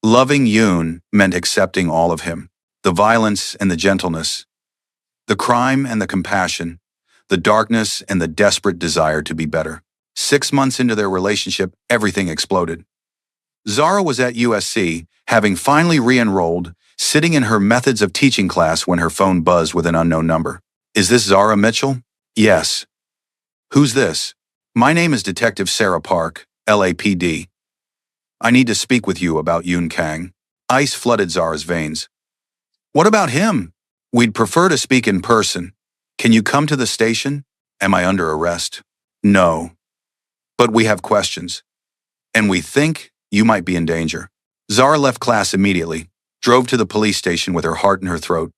Loving Yoon meant accepting all of him, the violence and the gentleness, the crime and the compassion, the darkness and the desperate desire to be better. 6 months into their relationship, everything exploded. Zara was at USC, having finally re-enrolled, sitting in her methods of teaching class when her phone buzzed with an unknown number. "Is this Zara Mitchell?" "Yes." "Who's this?" "My name is Detective Sarah Park, LAPD. I need to speak with you about Yoon Kang." Ice flooded Zara's veins. "What about him?" "We'd prefer to speak in person. Can you come to the station?" "Am I under arrest?" "No. But we have questions. And we think you might be in danger." Zara left class immediately, drove to the police station with her heart in her throat.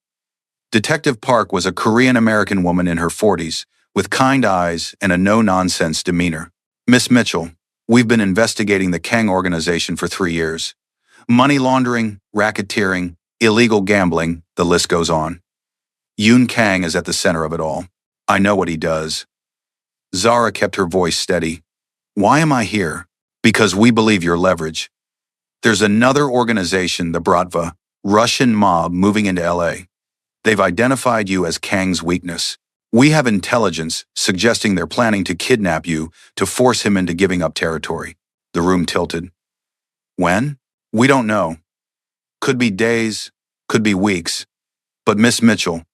Detective Park was a Korean-American woman in her 40s, with kind eyes and a no-nonsense demeanor. "Miss Mitchell, we've been investigating the Kang organization for 3 years. Money laundering, racketeering, illegal gambling, the list goes on. Yoon Kang is at the center of it all. I know what he does." Zara kept her voice steady. "Why am I here?" "Because we believe your leverage. There's another organization, the Bratva, Russian mob, moving into LA. They've identified you as Kang's weakness. We have intelligence suggesting they're planning to kidnap you to force him into giving up territory." The room tilted. "When?" "We don't know. Could be days, could be weeks. But Miss Mitchell,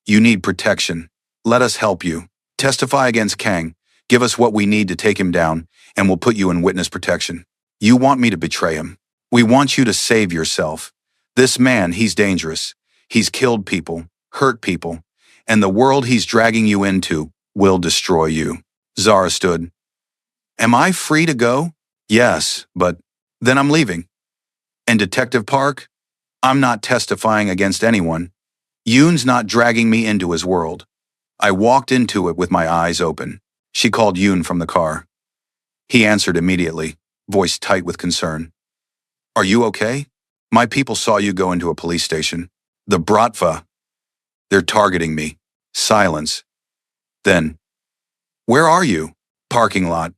you need protection. Let us help you. Testify against Kang. Give us what we need to take him down, and we'll put you in witness protection. You want me to betray him. We want you to save yourself. This man, he's dangerous. He's killed people, hurt people, and the world he's dragging you into will destroy you." Zara stood. "Am I free to go?" "Yes, but then I'm leaving." "And Detective Park? I'm not testifying against anyone. Yoon's not dragging me into his world. I walked into it with my eyes open." She called Yoon from the car. He answered immediately, voice tight with concern. "Are you okay? My people saw you go into a police station. The Bratva. They're targeting me." Silence. Then, "Where are you?" "Parking lot.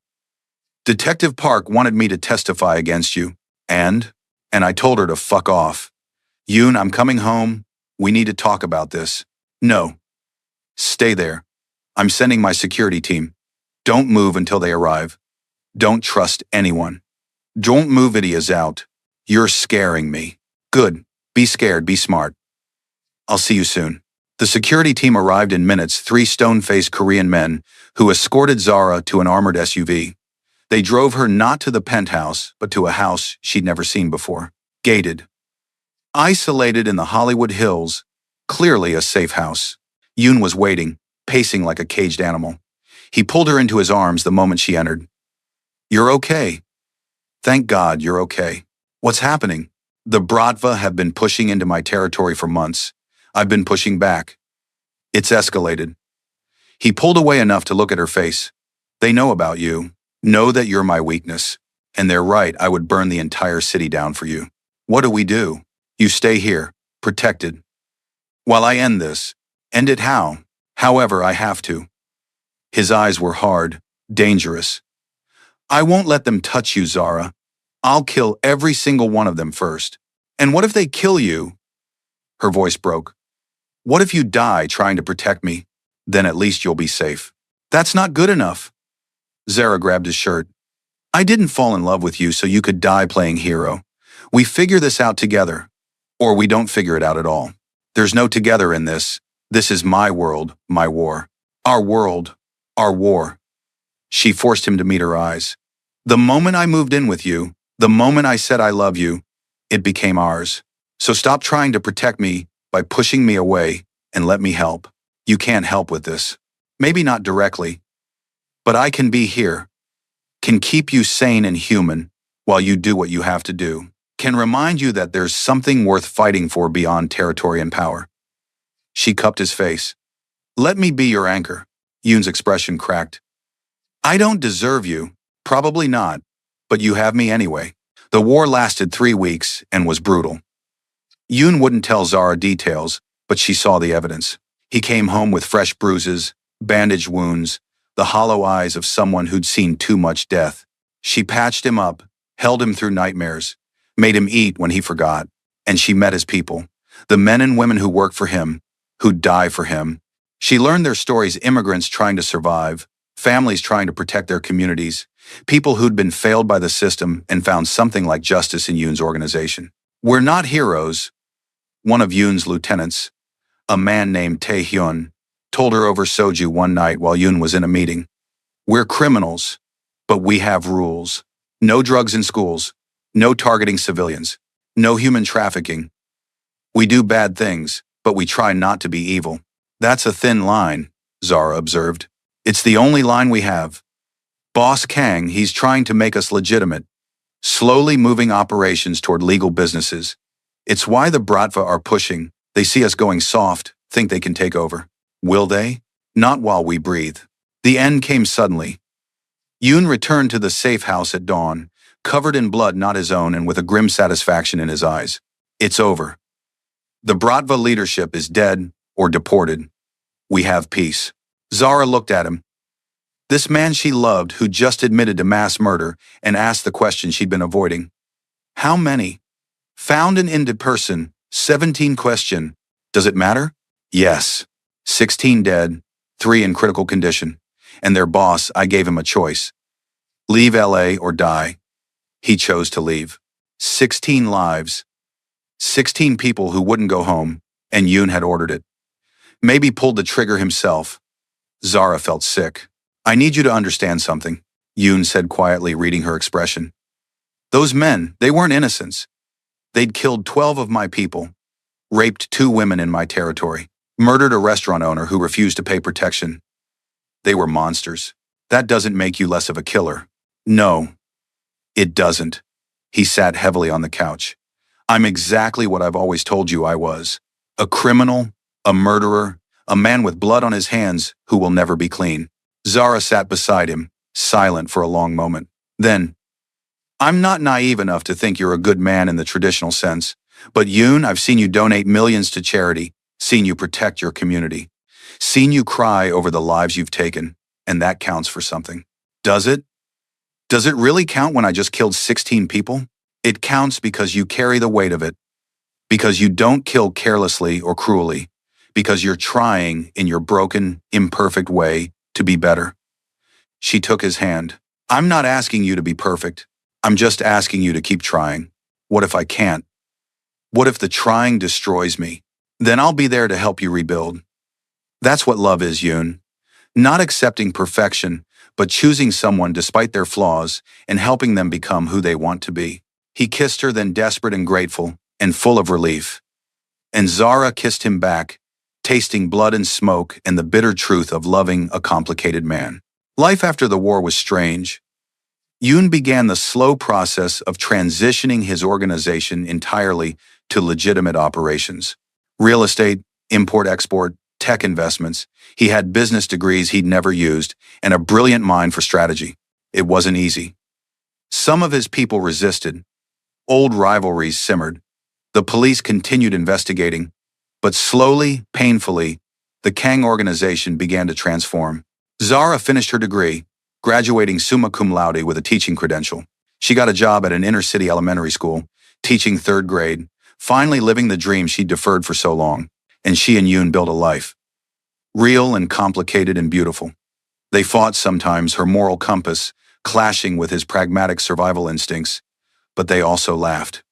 Detective Park wanted me to testify against you. And I told her to fuck off. Yoon, I'm coming home. We need to talk about this." "No. Stay there. I'm sending my security team. Don't move until they arrive. Don't trust anyone. Don't move idiots out. You're scaring me." "Good. Be scared, be smart. I'll see you soon." The security team arrived in minutes, 3 stone-faced Korean men who escorted Zara to an armored SUV. They drove her not to the penthouse, but to a house she'd never seen before. Gated. Isolated in the Hollywood Hills, clearly a safe house. Yoon was waiting, pacing like a caged animal. He pulled her into his arms the moment she entered. "You're okay. Thank God you're okay. What's happening?" "The Bratva have been pushing into my territory for months. I've been pushing back. It's escalated." He pulled away enough to look at her face. "They know about you, know that you're my weakness. And they're right, I would burn the entire city down for you. What do we do? You stay here, protected. While I end this. End it how? However, I have to." His eyes were hard, dangerous. "I won't let them touch you, Zara. I'll kill every single one of them first. And what if they kill you?" Her voice broke. "What if you die trying to protect me? Then at least you'll be safe." "That's not good enough." Zara grabbed his shirt. "I didn't fall in love with you so you could die playing hero. We figure this out together. Or we don't figure it out at all. There's no together in this. This is my world, my war. Our world, our war." She forced him to meet her eyes. "The moment I moved in with you, the moment I said I love you, it became ours. So stop trying to protect me by pushing me away and let me help. You can't help with this. Maybe not directly. But I can be here. Can keep you sane and human while you do what you have to do. Can remind you that there's something worth fighting for beyond territory and power." She cupped his face. "Let me be your anchor." Yoon's expression cracked. "I don't deserve you. Probably not. But you have me anyway." The war lasted 3 weeks and was brutal. Yoon wouldn't tell Zara details, but she saw the evidence. He came home with fresh bruises, bandaged wounds, the hollow eyes of someone who'd seen too much death. She patched him up, held him through nightmares, made him eat when he forgot, and she met his people, the men and women who worked for him, who'd die for him. She learned their stories: immigrants trying to survive, families trying to protect their communities, people who'd been failed by the system and found something like justice in Yoon's organization. "We're not heroes," one of Yoon's lieutenants, a man named Tae-hyun, told her over soju one night while Yoon was in a meeting. "We're criminals, but we have rules. No drugs in schools, no targeting civilians, no human trafficking. We do bad things, but we try not to be evil." "That's a thin line," Zara observed. "It's the only line we have. Boss Kang, he's trying to make us legitimate, slowly moving operations toward legal businesses. It's why the Bratva are pushing. They see us going soft, think they can take over. Will they? Not while we breathe." The end came suddenly. Yoon returned to the safe house at dawn, covered in blood not his own and with a grim satisfaction in his eyes. It's over. The Bratva leadership is dead or deported. We have peace. Zara looked at him. This man she loved, who just admitted to mass murder and asked the question she'd been avoiding. How many? Found and ended person, 17 question. Does it matter? Yes. 16 dead, 3 in critical condition. And their boss, I gave him a choice. Leave LA or die. He chose to leave. 16 lives. 16 people who wouldn't go home, and Yoon had ordered it. Maybe pulled the trigger himself. Zara felt sick. I need you to understand something, Yoon said quietly, reading her expression. Those men, they weren't innocents. They'd killed 12 of my people, raped 2 women in my territory, murdered a restaurant owner who refused to pay protection. They were monsters. That doesn't make you less of a killer. No, it doesn't. He sat heavily on the couch. I'm exactly what I've always told you I was. A criminal, a murderer, a man with blood on his hands who will never be clean. Zara sat beside him, silent for a long moment. Then, I'm not naive enough to think you're a good man in the traditional sense, but Yoon, I've seen you donate millions to charity, seen you protect your community, seen you cry over the lives you've taken, and that counts for something. Does it? Does it really count when I just killed 16 people? It counts because you carry the weight of it, because you don't kill carelessly or cruelly, because you're trying in your broken, imperfect way to be better. She took his hand. I'm not asking you to be perfect. I'm just asking you to keep trying. What if I can't? What if the trying destroys me? Then I'll be there to help you rebuild. That's what love is, Yoon. Not accepting perfection, but choosing someone despite their flaws and helping them become who they want to be. He kissed her, then, desperate and grateful, and full of relief. And Zara kissed him back, tasting blood and smoke and the bitter truth of loving a complicated man. Life after the war was strange. Yoon began the slow process of transitioning his organization entirely to legitimate operations. Real estate, import-export, tech investments. He had business degrees he'd never used and a brilliant mind for strategy. It wasn't easy. Some of his people resisted. Old rivalries simmered. The police continued investigating, but slowly, painfully, the Kang organization began to transform. Zara finished her degree, graduating summa cum laude with a teaching credential. She got a job at an inner-city elementary school, teaching third grade, finally living the dream she'd deferred for so long. And she and Yoon built a life. Real and complicated and beautiful. They fought sometimes, her moral compass clashing with his pragmatic survival instincts, but they also laughed,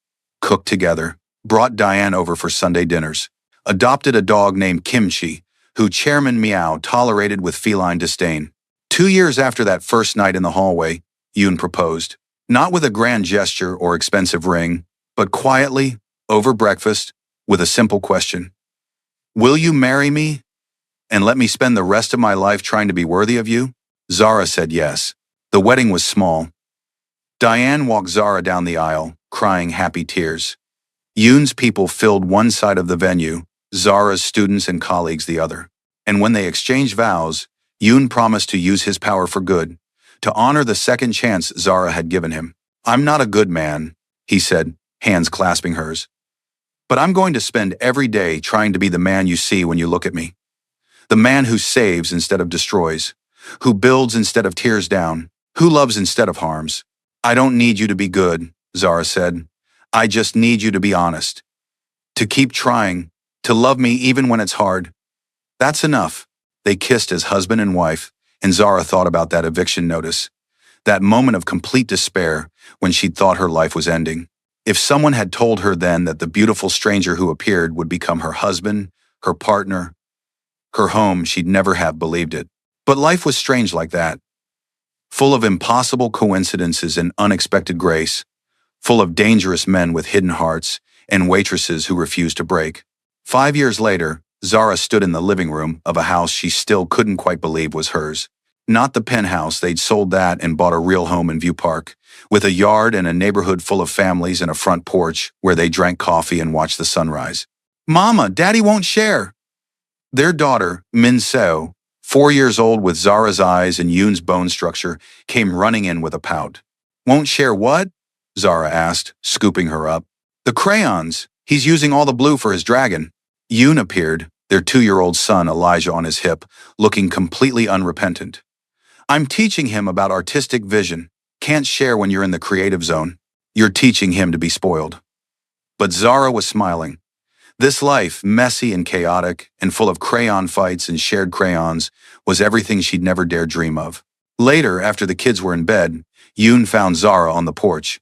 cooked together, brought Diane over for Sunday dinners, adopted a dog named Kimchi, who Chairman Meow tolerated with feline disdain. 2 years after that first night in the hallway, Yoon proposed, not with a grand gesture or expensive ring, but quietly, over breakfast, with a simple question. Will you marry me and let me spend the rest of my life trying to be worthy of you? Zara said yes. The wedding was small. Diane walked Zara down the aisle, crying happy tears. Yoon's people filled one side of the venue, Zara's students and colleagues the other. And when they exchanged vows, Yoon promised to use his power for good, to honor the second chance Zara had given him. I'm not a good man, he said, hands clasping hers. But I'm going to spend every day trying to be the man you see when you look at me. The man who saves instead of destroys, who builds instead of tears down, who loves instead of harms. I don't need you to be good, Zara said. I just need you to be honest. To keep trying, to love me even when it's hard. That's enough. They kissed as husband and wife, and Zara thought about that eviction notice. That moment of complete despair when she'd thought her life was ending. If someone had told her then that the beautiful stranger who appeared would become her husband, her partner, her home, she'd never have believed it. But life was strange like that. Full of impossible coincidences and unexpected grace. Full of dangerous men with hidden hearts and waitresses who refused to break. 5 years later, Zara stood in the living room of a house she still couldn't quite believe was hers. Not the penthouse, they'd sold that and bought a real home in View Park, with a yard and a neighborhood full of families and a front porch where they drank coffee and watched the sunrise. Mama, Daddy won't share. Their daughter, Min Seo, 4 years old with Zara's eyes and Yoon's bone structure, came running in with a pout. Won't share what? Zara asked, scooping her up. The crayons. He's using all the blue for his dragon. Yoon appeared, their 2-year-old son Elijah on his hip, looking completely unrepentant. I'm teaching him about artistic vision. Can't share when you're in the creative zone. You're teaching him to be spoiled. But Zara was smiling. This life, messy and chaotic, and full of crayon fights and shared crayons, was everything she'd never dared dream of. Later, after the kids were in bed, Yoon found Zara on the porch.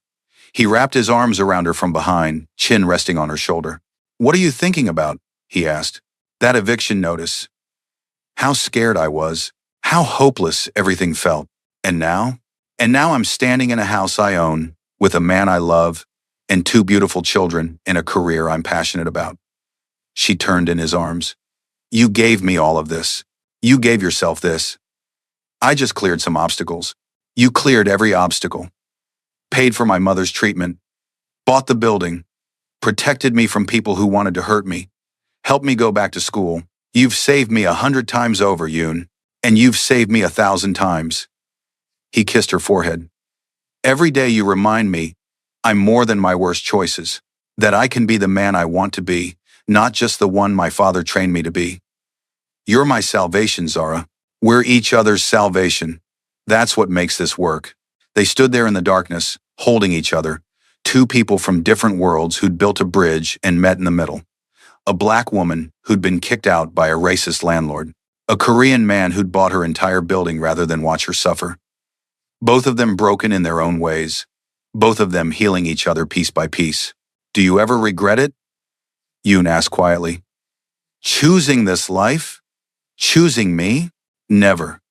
He wrapped his arms around her from behind, chin resting on her shoulder. What are you thinking about? He asked. That eviction notice. How scared I was. How hopeless everything felt. And now? And now I'm standing in a house I own, with a man I love, and 2 beautiful children, and a career I'm passionate about. She turned in his arms. You gave me all of this. You gave yourself this. I just cleared some obstacles. You cleared every obstacle. Paid for my mother's treatment. Bought the building. Protected me from people who wanted to hurt me. Helped me go back to school. You've saved me 100 times over, Yoon. And you've saved me 1,000 times. He kissed her forehead. Every day you remind me I'm more than my worst choices. That I can be the man I want to be, not just the one my father trained me to be. You're my salvation, Zara. We're each other's salvation. That's what makes this work. They stood there in the darkness, holding each other, 2 people from different worlds who'd built a bridge and met in the middle. A black woman who'd been kicked out by a racist landlord. A Korean man who'd bought her entire building rather than watch her suffer. Both of them broken in their own ways. Both of them healing each other piece by piece. Do you ever regret it? Yoon asked quietly. Choosing this life? Choosing me? Never.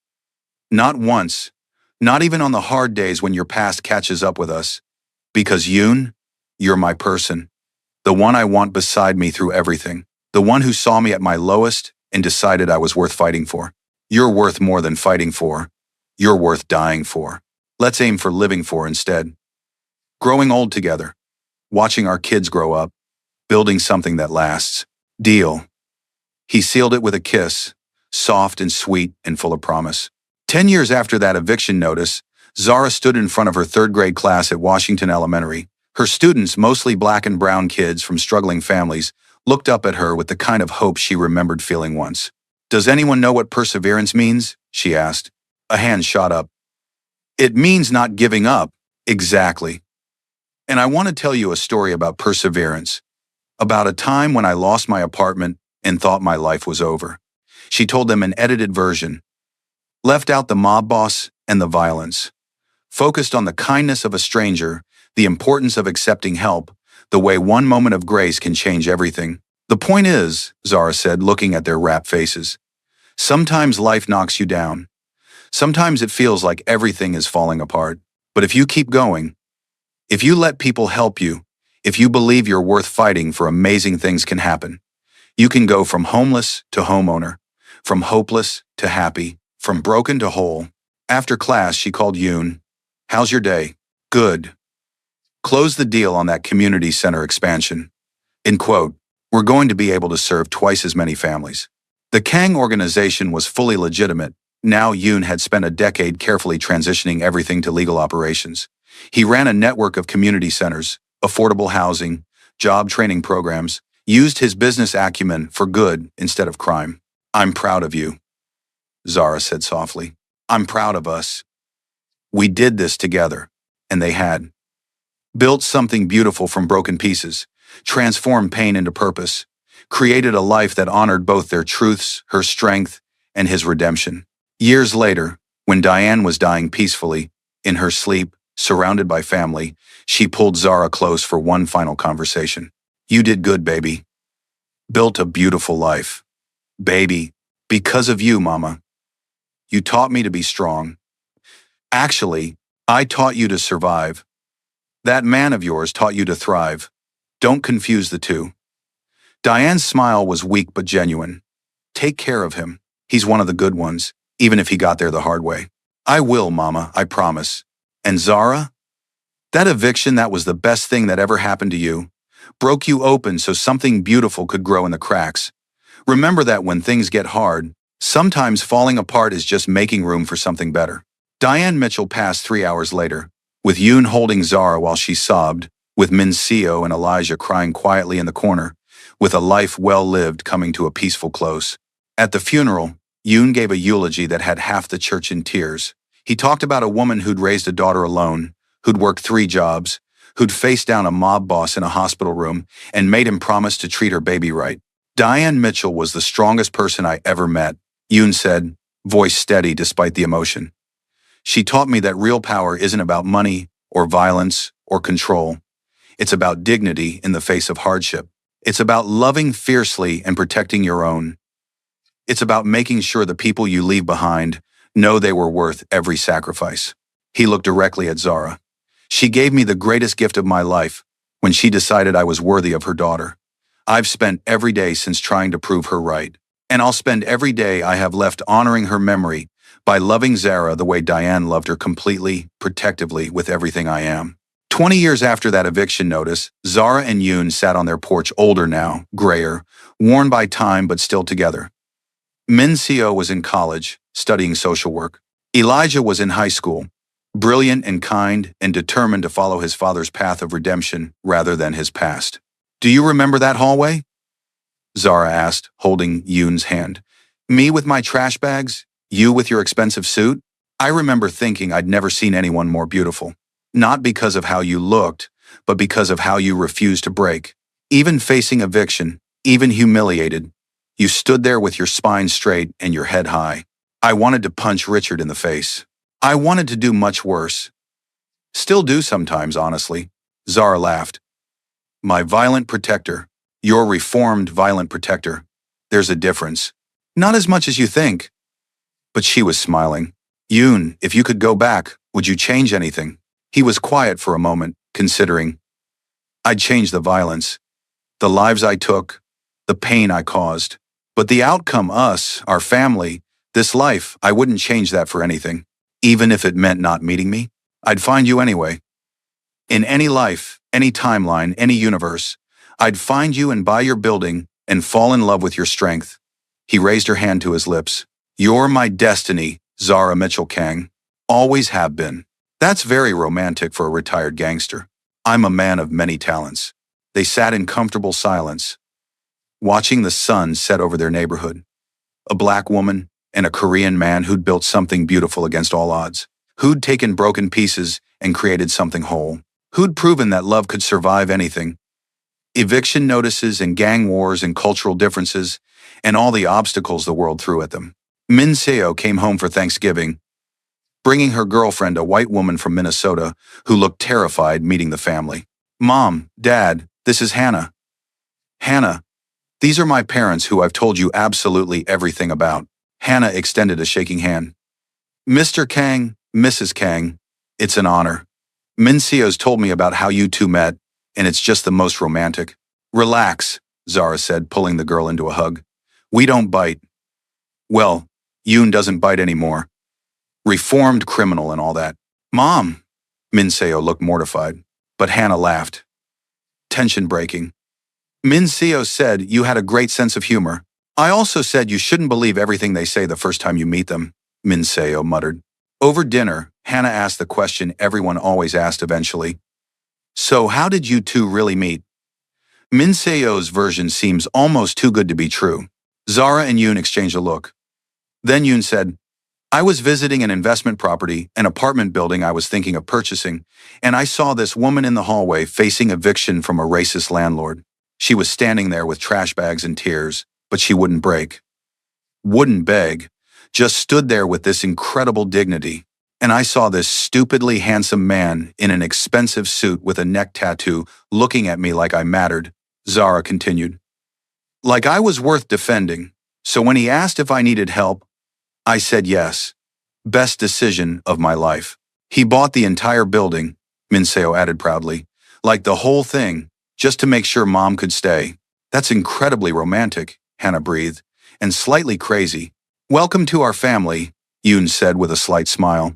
Not once. Not even on the hard days when your past catches up with us. Because Yoon, you're my person. The one I want beside me through everything. The one who saw me at my lowest and decided I was worth fighting for. You're worth more than fighting for. You're worth dying for. Let's aim for living for instead. Growing old together. Watching our kids grow up. Building something that lasts. Deal. He sealed it with a kiss, soft and sweet and full of promise. 10 years after that eviction notice, Zara stood in front of her third-grade class at Washington Elementary. Her students, mostly black and brown kids from struggling families, looked up at her with the kind of hope she remembered feeling once. "Does anyone know what perseverance means?" she asked. A hand shot up. "It means not giving up." Exactly. And I want to tell you a story about perseverance, about a time when I lost my apartment and thought my life was over. She told them an edited version, left out the mob boss and the violence, focused on the kindness of a stranger, the importance of accepting help, the way one moment of grace can change everything. "The point is," Zara said, looking at their rapt faces, "sometimes life knocks you down. Sometimes it feels like everything is falling apart. But if you keep going, if you let people help you, if you believe you're worth fighting for, amazing things can happen. You can go from homeless to homeowner, from hopeless to happy, from broken to whole." After class, she called Yoon. "How's your day?" "Good. Close the deal on that community center expansion. In quote, we're going to be able to serve twice as many families." The Kang organization was fully legitimate. Now Yoon had spent a decade carefully transitioning everything to legal operations. He ran a network of community centers, affordable housing, job training programs, used his business acumen for good instead of crime. "I'm proud of you," Zara said softly. "I'm proud of us. We did this together." And they had. Built something beautiful from broken pieces, transformed pain into purpose, created a life that honored both their truths, her strength, and his redemption. Years later, when Diane was dying peacefully, in her sleep, surrounded by family, she pulled Zara close for one final conversation. "You did good, baby. Built a beautiful life. Baby, because of you, Mama. You taught me to be strong. Actually, I taught you to survive. That man of yours taught you to thrive. Don't confuse the two." Diane's smile was weak but genuine. "Take care of him. He's one of the good ones, even if he got there the hard way." "I will, Mama, I promise." "And Zara? That eviction that was the best thing that ever happened to you, broke you open so something beautiful could grow in the cracks. Remember that when things get hard, sometimes falling apart is just making room for something better." Diane Mitchell passed 3 hours later, with Yoon holding Zara while she sobbed, with Min Seo and Elijah crying quietly in the corner, with a life well lived coming to a peaceful close. At the funeral, Yoon gave a eulogy that had half the church in tears. He talked about a woman who'd raised a daughter alone, who'd worked 3 jobs, who'd faced down a mob boss in a hospital room, and made him promise to treat her baby right. "Diane Mitchell was the strongest person I ever met," Yoon said, voice steady despite the emotion. "She taught me that real power isn't about money or violence or control. It's about dignity in the face of hardship. It's about loving fiercely and protecting your own. It's about making sure the people you leave behind know they were worth every sacrifice." He looked directly at Zara. "She gave me the greatest gift of my life when she decided I was worthy of her daughter. I've spent every day since trying to prove her right. And I'll spend every day I have left honoring her memory by loving Zara the way Diane loved her, completely, protectively, with everything I am." 20 years after that eviction notice, Zara and Yoon sat on their porch, older now, grayer, worn by time but still together. Min Seo was in college, studying social work. Elijah was in high school, brilliant and kind and determined to follow his father's path of redemption rather than his past. "Do you remember that hallway?" Zara asked, holding Yoon's hand. "Me with my trash bags? You with your expensive suit? I remember thinking I'd never seen anyone more beautiful. Not because of how you looked, but because of how you refused to break. Even facing eviction, even humiliated, you stood there with your spine straight and your head high. I wanted to punch Richard in the face. I wanted to do much worse. Still do sometimes, honestly." Zara laughed. "My violent protector, your reformed violent protector. There's a difference. Not as much as you think." But she was smiling. "Yoon, if you could go back, would you change anything?" He was quiet for a moment, considering. "I'd change the violence. the lives I took, the pain I caused. But the outcome, us, our family, this life, I wouldn't change that for anything. Even if it meant not meeting me, I'd find you anyway. In any life, any timeline, any universe, I'd find you and buy your building and fall in love with your strength. He raised her hand to his lips. You're my destiny, Zara Mitchell Kang. Always have been. That's very romantic for a retired gangster. I'm a man of many talents. They sat in comfortable silence, watching the sun set over their neighborhood. A black woman and a Korean man who'd built something beautiful against all odds. Who'd taken broken pieces and created something whole. Who'd proven that love could survive anything. Eviction notices and gang wars and cultural differences and all the obstacles the world threw at them. Min Seo came home for Thanksgiving, bringing her girlfriend, a white woman from Minnesota, who looked terrified meeting the family. Mom, Dad, this is Hannah. Hannah, these are my parents who I've told you absolutely everything about. Hannah extended a shaking hand. Mr. Kang, Mrs. Kang, it's an honor. Min Seo's told me about how you two met, and it's just the most romantic. Relax, Zara said, pulling the girl into a hug. We don't bite. Well, Yoon doesn't bite anymore. Reformed criminal and all that. Mom! Min Seo looked mortified, but Hannah laughed. Tension breaking. Min Seo said you had a great sense of humor. I also said you shouldn't believe everything they say the first time you meet them, Min Seo muttered. Over dinner, Hannah asked the question everyone always asked eventually. So how did you two really meet? Min Seo's version seems almost too good to be true. Zara and Yoon exchanged a look. Then Yoon said, I was visiting an investment property, an apartment building I was thinking of purchasing, and I saw this woman in the hallway facing eviction from a racist landlord. She was standing there with trash bags and tears, but she wouldn't break. Wouldn't beg, just stood there with this incredible dignity. And I saw this stupidly handsome man in an expensive suit with a neck tattoo looking at me like I mattered, Zara continued. Like I was worth defending, so when he asked if I needed help, I said yes. Best decision of my life. He bought the entire building, Min Seo added proudly, like the whole thing, just to make sure Mom could stay. That's incredibly romantic, Hannah breathed, and slightly crazy. Welcome to our family, Yoon said with a slight smile.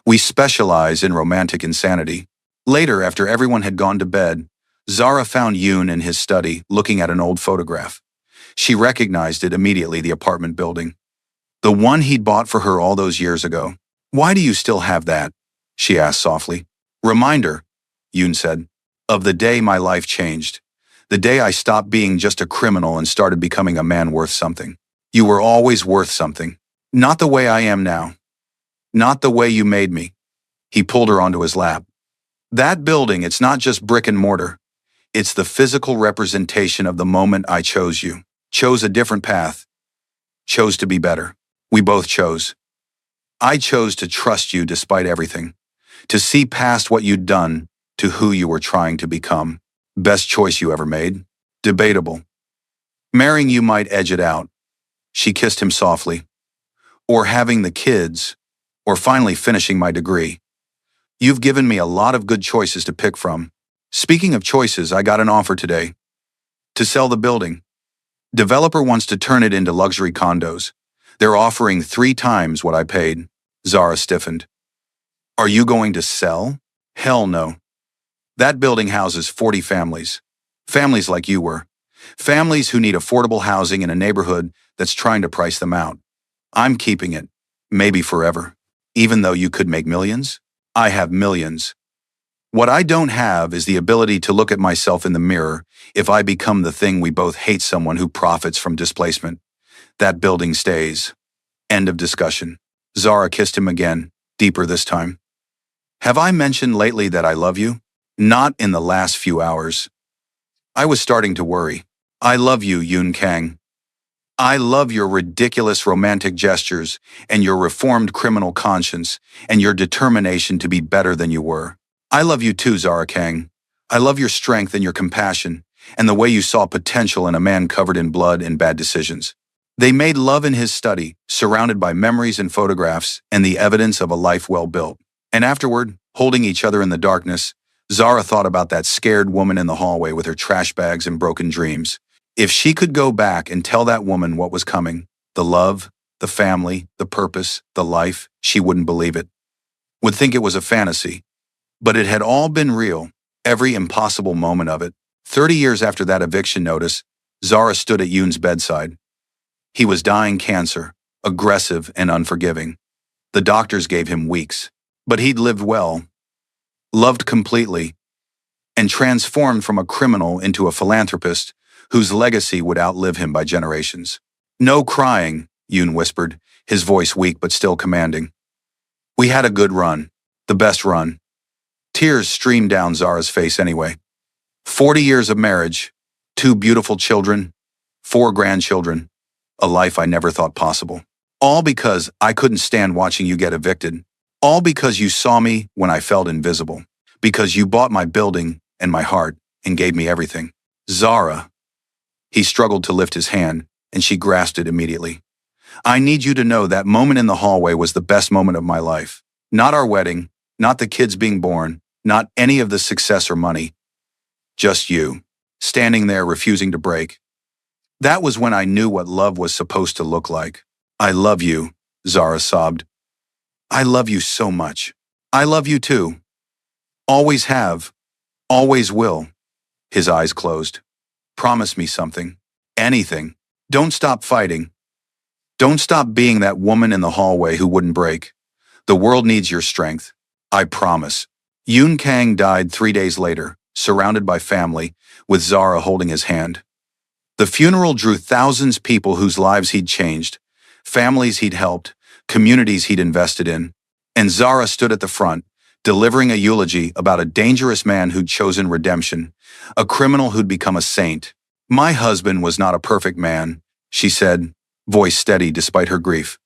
We specialize in romantic insanity. Later, after everyone had gone to bed, Zara found Yoon in his study, looking at an old photograph. She recognized it immediately, the apartment building. The one he'd bought for her all those years ago. Why do you still have that? She asked softly. Reminder, Yoon said, of the day my life changed. The day I stopped being just a criminal and started becoming a man worth something. You were always worth something. Not the way I am now. Not the way you made me. He pulled her onto his lap. That building, it's not just brick and mortar. It's the physical representation of the moment I chose you. Chose a different path. Chose to be better. We both chose. I chose to trust you despite everything. To see past what you'd done to who you were trying to become. Best choice you ever made? Debatable. Marrying you might edge it out. She kissed him softly. Or having the kids. Or finally finishing my degree. You've given me a lot of good choices to pick from. Speaking of choices, I got an offer today. To sell the building. Developer wants to turn it into luxury condos. They're offering 3 times what I paid. Zara stiffened. Are you going to sell? Hell no. That building houses 40 families. Families like you were. Families who need affordable housing in a neighborhood that's trying to price them out. I'm keeping it. Maybe forever. Even though you could make millions? I have millions. What I don't have is the ability to look at myself in the mirror if I become the thing we both hate, someone who profits from displacement. That building stays. End of discussion. Zara kissed him again, deeper this time. Have I mentioned lately that I love you? Not in the last few hours. I was starting to worry. I love you, Yoon Kang. I love your ridiculous romantic gestures and your reformed criminal conscience and your determination to be better than you were. I love you too, Zara Kang. I love your strength and your compassion and the way you saw potential in a man covered in blood and bad decisions. They made love in his study, surrounded by memories and photographs and the evidence of a life well built. And afterward, holding each other in the darkness, Zara thought about that scared woman in the hallway with her trash bags and broken dreams. If she could go back and tell that woman what was coming, the love, the family, the purpose, the life, she wouldn't believe it. Would think it was a fantasy. But it had all been real, every impossible moment of it. 30 years after that eviction notice, Zara stood at Yoon's bedside. He was dying cancer, aggressive and unforgiving. The doctors gave him weeks. But he'd lived well, loved completely, and transformed from a criminal into a philanthropist whose legacy would outlive him by generations. No crying, Yoon whispered, his voice weak but still commanding. We had a good run, the best run. Tears streamed down Zara's face anyway. 40 years of marriage, 2 beautiful children, 4 grandchildren, a life I never thought possible. All because I couldn't stand watching you get evicted. All because you saw me when I felt invisible. Because you bought my building and my heart and gave me everything. Zara. He struggled to lift his hand, and she grasped it immediately. I need you to know that moment in the hallway was the best moment of my life. Not our wedding, not the kids being born, not any of the success or money. Just you, standing there refusing to break. That was when I knew what love was supposed to look like. I love you, Zara sobbed. I love you so much. I love you too. Always have. Always will. His eyes closed. Promise me something. Anything. Don't stop fighting. Don't stop being that woman in the hallway who wouldn't break. The world needs your strength. I promise. Yoon Kang died 3 days later, surrounded by family, with Zara holding his hand. The funeral drew thousands of people whose lives he'd changed, families he'd helped, communities he'd invested in. And Zara stood at the front, delivering a eulogy about a dangerous man who'd chosen redemption, a criminal who'd become a saint. My husband was not a perfect man, she said, voice steady despite her grief.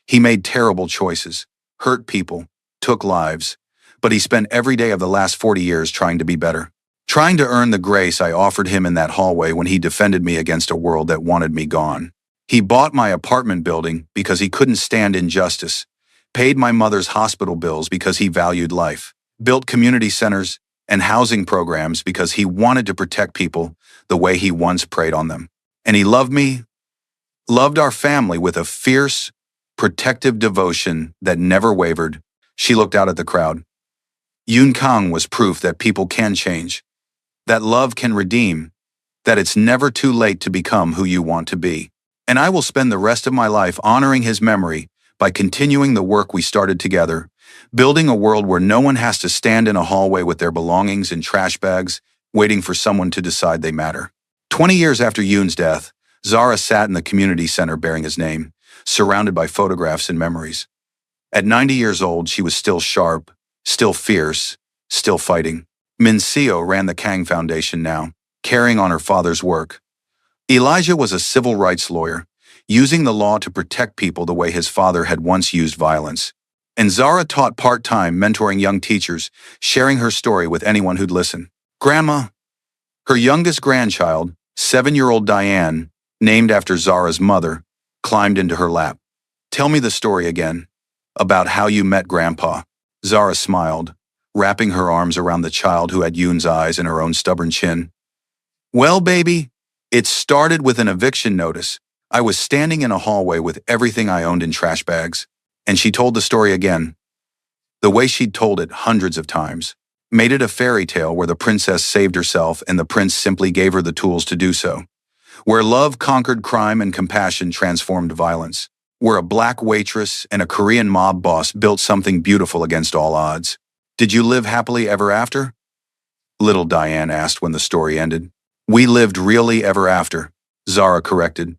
He made terrible choices, hurt people, took lives, but he spent every day of the last 40 years trying to be better. Trying to earn the grace I offered him in that hallway when he defended me against a world that wanted me gone. He bought my apartment building because he couldn't stand injustice, paid my mother's hospital bills because he valued life, built community centers and housing programs because he wanted to protect people the way he once preyed on them. And he loved me, loved our family with a fierce, protective devotion that never wavered. She looked out at the crowd. Yoon Kang was proof that people can change, that love can redeem, that it's never too late to become who you want to be. And I will spend the rest of my life honoring his memory by continuing the work we started together, building a world where no one has to stand in a hallway with their belongings in trash bags, waiting for someone to decide they matter. 20 years after Yoon's death, Zara sat in the community center bearing his name, surrounded by photographs and memories. At 90 years old, she was still sharp, still fierce, still fighting. Min Seo ran the Kang Foundation now, carrying on her father's work. Elijah was a civil rights lawyer, using the law to protect people the way his father had once used violence. And Zara taught part-time, mentoring young teachers, sharing her story with anyone who'd listen. Grandma, her youngest grandchild, 7-year-old Diane, named after Zara's mother, climbed into her lap. Tell me the story again, about how you met Grandpa. Zara smiled, wrapping her arms around the child who had Yoon's eyes and her own stubborn chin. Well, baby, it started with an eviction notice. I was standing in a hallway with everything I owned in trash bags, and she told the story again. The way she'd told it hundreds of times. Made it a fairy tale where the princess saved herself and the prince simply gave her the tools to do so. Where love conquered crime and compassion transformed violence. Where a black waitress and a Korean mob boss built something beautiful against all odds. Did you live happily ever after? Little Diane asked when the story ended. We lived really ever after, Zara corrected.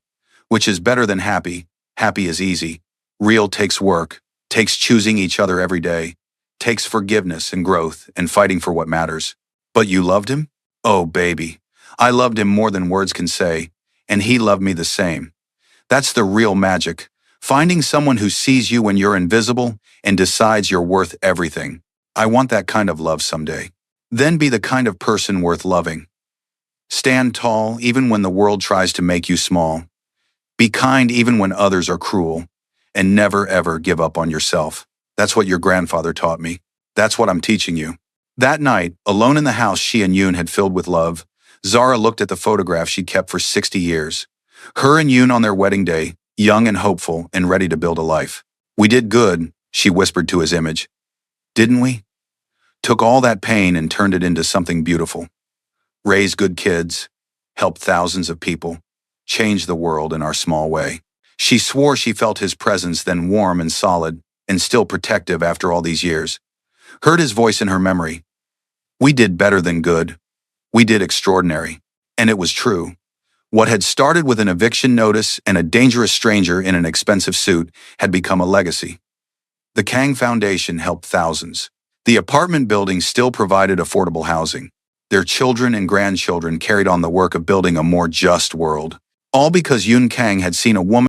Which is better than happy. Happy is easy. Real takes work, takes choosing each other every day, takes forgiveness and growth and fighting for what matters. But you loved him? Oh, baby. I loved him more than words can say, and he loved me the same. That's the real magic. Finding someone who sees you when you're invisible and decides you're worth everything. I want that kind of love someday. Then be the kind of person worth loving. Stand tall even when the world tries to make you small. Be kind even when others are cruel. And never ever give up on yourself. That's what your grandfather taught me. That's what I'm teaching you. That night, alone in the house she and Yoon had filled with love, Zara looked at the photograph she'd kept for 60 years. Her and Yoon on their wedding day, young and hopeful and ready to build a life. "We did good," she whispered to his image. "Didn't we? Took all that pain and turned it into something beautiful. Raised good kids, helped thousands of people, changed the world in our small way." She swore she felt his presence then, warm and solid, and still protective after all these years. Heard his voice in her memory. "We did better than good. We did extraordinary." And it was true. What had started with an eviction notice and a dangerous stranger in an expensive suit had become a legacy. The Kang Foundation helped thousands. The apartment building still provided affordable housing. Their children and grandchildren carried on the work of building a more just world. All because Yoon Kang had seen a woman